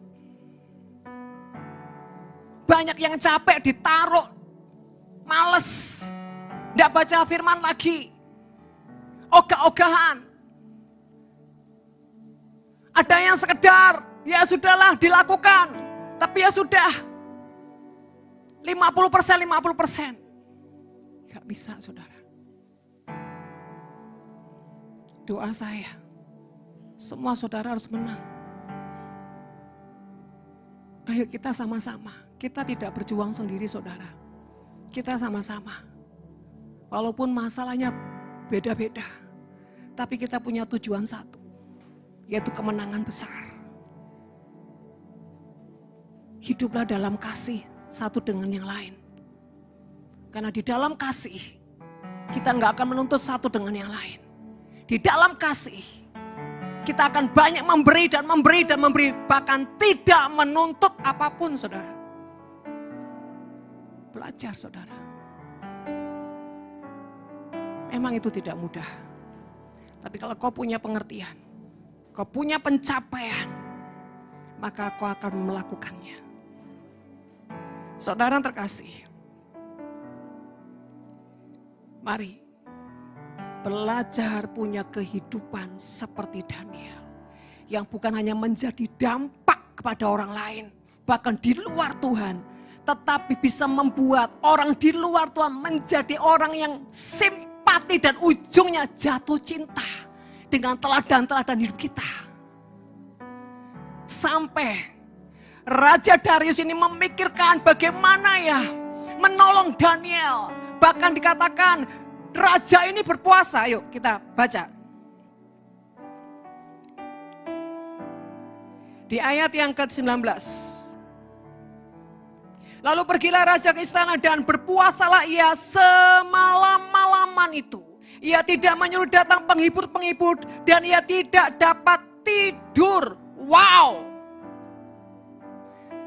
Banyak yang capek ditaruh, males, tidak baca firman lagi, ogah-ogahan. Ada yang sekedar, ya sudahlah dilakukan, tapi ya sudah, 50%. Gak bisa saudara. Doa saya, semua saudara harus menang. Ayo kita sama-sama, kita tidak berjuang sendiri saudara. Kita sama-sama. Walaupun masalahnya beda-beda, tapi kita punya tujuan satu, yaitu kemenangan besar. Hiduplah dalam kasih satu dengan yang lain. Karena di dalam kasih, kita nggak akan menuntut satu dengan yang lain. Di dalam kasih, kita akan banyak memberi dan memberi dan memberi, bahkan tidak menuntut apapun saudara. Belajar saudara. Memang itu tidak mudah. Tapi kalau kau punya pengertian, kau punya pencapaian, maka kau akan melakukannya. Saudara terkasih, mari belajar punya kehidupan seperti Daniel. Yang bukan hanya menjadi dampak kepada orang lain, bahkan di luar Tuhan. Tetapi bisa membuat orang di luar Tuhan menjadi orang yang simpati dan ujungnya jatuh cinta dengan teladan-teladan hidup kita. Sampai Raja Darius ini memikirkan bagaimana ya menolong Daniel. Bahkan dikatakan raja ini berpuasa. Yuk kita baca. Di ayat yang ke-19. Lalu pergilah raja ke istana dan berpuasalah ia semalam-malaman itu. Ia tidak menyuruh datang penghibur-penghibur dan ia tidak dapat tidur. Wow.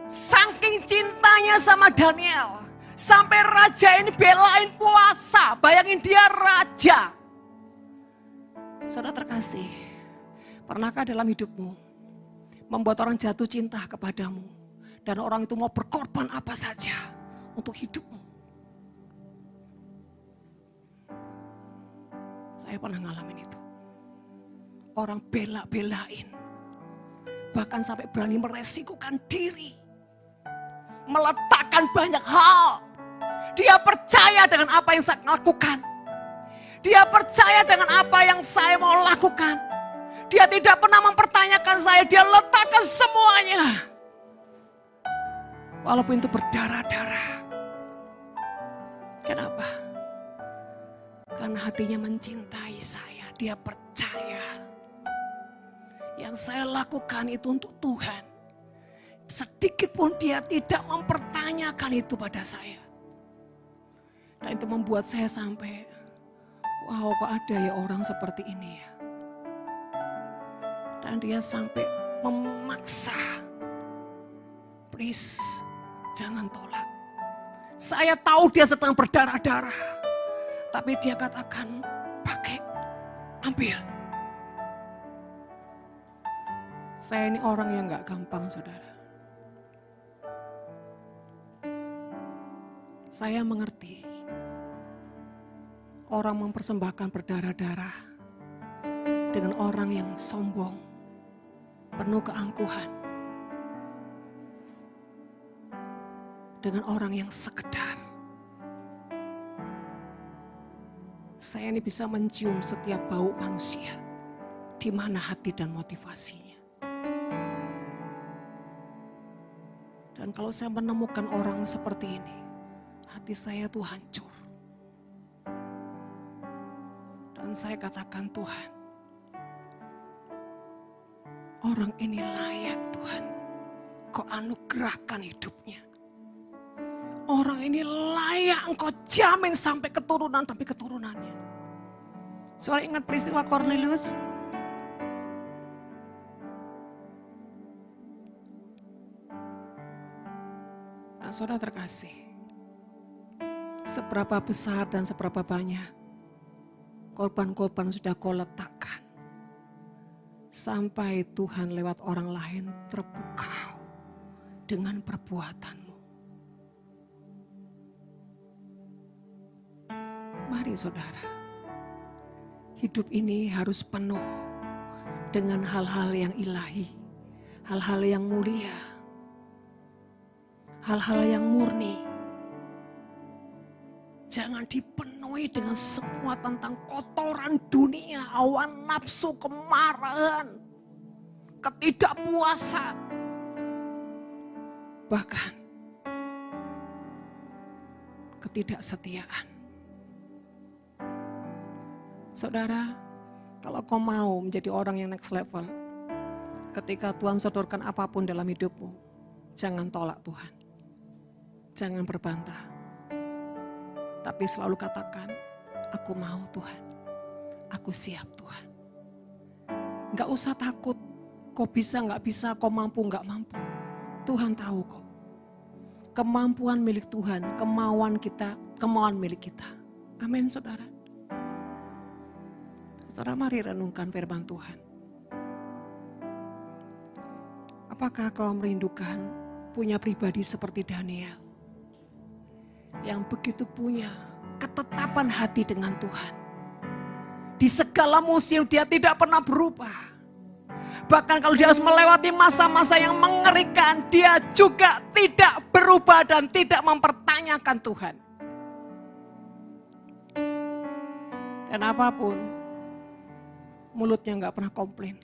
Saking cintanya sama Daniel. Sampai raja ini belain puasa. Bayangin dia raja. Saudara terkasih, pernahkah dalam hidupmu membuat orang jatuh cinta kepadamu? Dan orang itu mau berkorban apa saja untuk hidupmu? Saya pernah ngalamin itu. Orang bela-belain. Bahkan sampai berani meresikukan diri. Meletakkan banyak hal. Dia percaya dengan apa yang saya lakukan. Dia percaya dengan apa yang saya mau lakukan. Dia tidak pernah mempertanyakan saya. Dia letakkan semuanya. Walaupun itu berdarah-darah. Kenapa? Karena hatinya mencintai saya. Dia percaya. Yang saya lakukan itu untuk Tuhan. Sedikit pun dia tidak mempertanyakan itu pada saya. Dan itu membuat saya sampai, wow kok ada ya orang seperti ini ya. Dan dia sampai memaksa. Please, jangan tolak. Saya tahu dia sedang berdarah-darah. Tapi dia katakan, pakai, ambil. Saya ini orang yang gak gampang saudara. Saya mengerti. Orang mempersembahkan berdarah-darah. Dengan orang yang sombong. Penuh keangkuhan. Dengan orang yang sekedar. Saya ini bisa mencium setiap bau manusia. Di mana hati dan motivasinya. Dan kalau saya menemukan orang seperti ini, hati saya tuh hancur. Dan saya katakan Tuhan, orang ini layak Tuhan Engkau anugerahkan hidupnya. Orang ini layak Engkau jamin sampai keturunan demi keturunannya. Soalnya ingat peristiwa Cornelius? Nah, saudara terkasih, seberapa besar dan seberapa banyak korban-korban sudah kau letakkan sampai Tuhan lewat orang lain terpukau dengan perbuatanmu. Mari saudara, hidup ini harus penuh dengan hal-hal yang ilahi, hal-hal yang mulia, hal-hal yang murni. Jangan dipenuhi dengan semua tentang kotoran dunia, hawa nafsu, kemarahan, ketidakpuasan. Bahkan ketidaksetiaan. Saudara, kalau kau mau menjadi orang yang next level, ketika Tuhan sodorkan apapun dalam hidupmu, jangan tolak Tuhan. Jangan berbantah. Tapi selalu katakan, aku mau Tuhan. Aku siap Tuhan. Gak usah takut, kau bisa gak bisa, kau mampu gak mampu. Tuhan tahu kok. Kemampuan milik Tuhan, kemauan kita, kemauan milik kita. Amin saudara. Saudara, mari renungkan firman Tuhan. Apakah kau merindukan punya pribadi seperti Daniel? Yang begitu punya ketetapan hati dengan Tuhan. Di segala musim dia tidak pernah berubah. Bahkan kalau dia harus melewati masa-masa yang mengerikan, dia juga tidak berubah dan tidak mempertanyakan Tuhan. Dan apapun, mulutnya gak pernah komplain.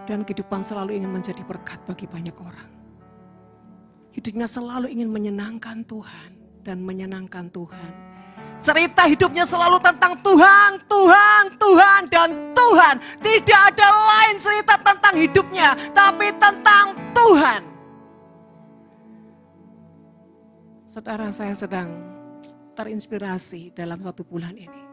Dan kehidupan selalu ingin menjadi berkat bagi banyak orang. Hidupnya selalu ingin menyenangkan Tuhan dan menyenangkan Tuhan. Cerita hidupnya selalu tentang Tuhan, Tuhan, Tuhan, dan Tuhan. Tidak ada lain cerita tentang hidupnya, tapi tentang Tuhan. Saudara, saya sedang terinspirasi dalam 1 bulan ini.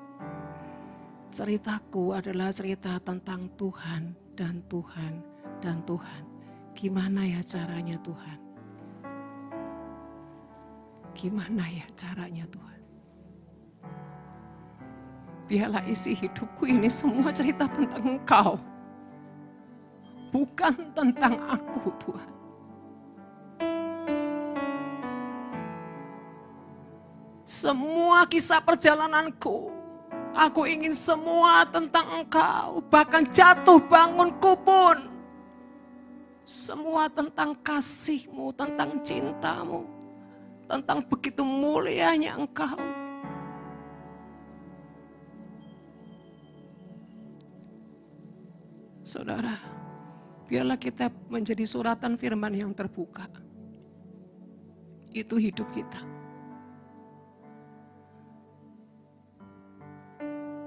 Ceritaku adalah cerita tentang Tuhan dan Tuhan dan Tuhan. Gimana ya caranya Tuhan? Gimana ya caranya Tuhan? Biarlah isi hidupku ini semua cerita tentang Engkau. Bukan tentang aku Tuhan. Semua kisah perjalananku, aku ingin semua tentang Engkau. Bahkan jatuh bangunku pun, semua tentang kasih-Mu, tentang cinta-Mu, tentang begitu mulianya Engkau. Saudara, biarlah kita menjadi suratan firman yang terbuka. Itu hidup kita.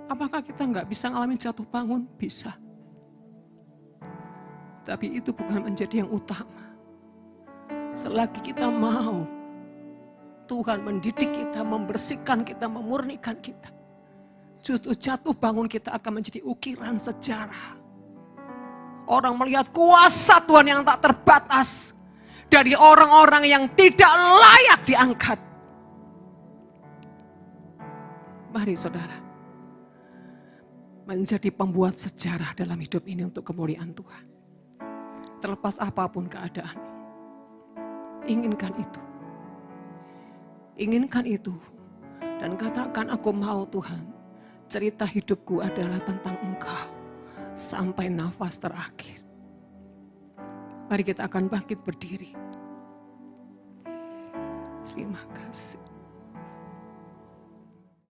Apakah kita nggak bisa ngalamin jatuh bangun? Bisa. Tapi itu bukan menjadi yang utama. Selagi kita mau Tuhan mendidik kita, membersihkan kita, memurnikan kita, justru jatuh bangun kita akan menjadi ukiran sejarah. Orang melihat kuasa Tuhan yang tak terbatas dari orang-orang yang tidak layak diangkat. Mari saudara, menjadi pembuat sejarah dalam hidup ini untuk kemuliaan Tuhan. Terlepas apapun keadaan, inginkan itu. Inginkan itu. Dan katakan, aku mau Tuhan, cerita hidupku adalah tentang Engkau. Sampai nafas terakhir. Mari kita akan bangkit berdiri. Terima kasih.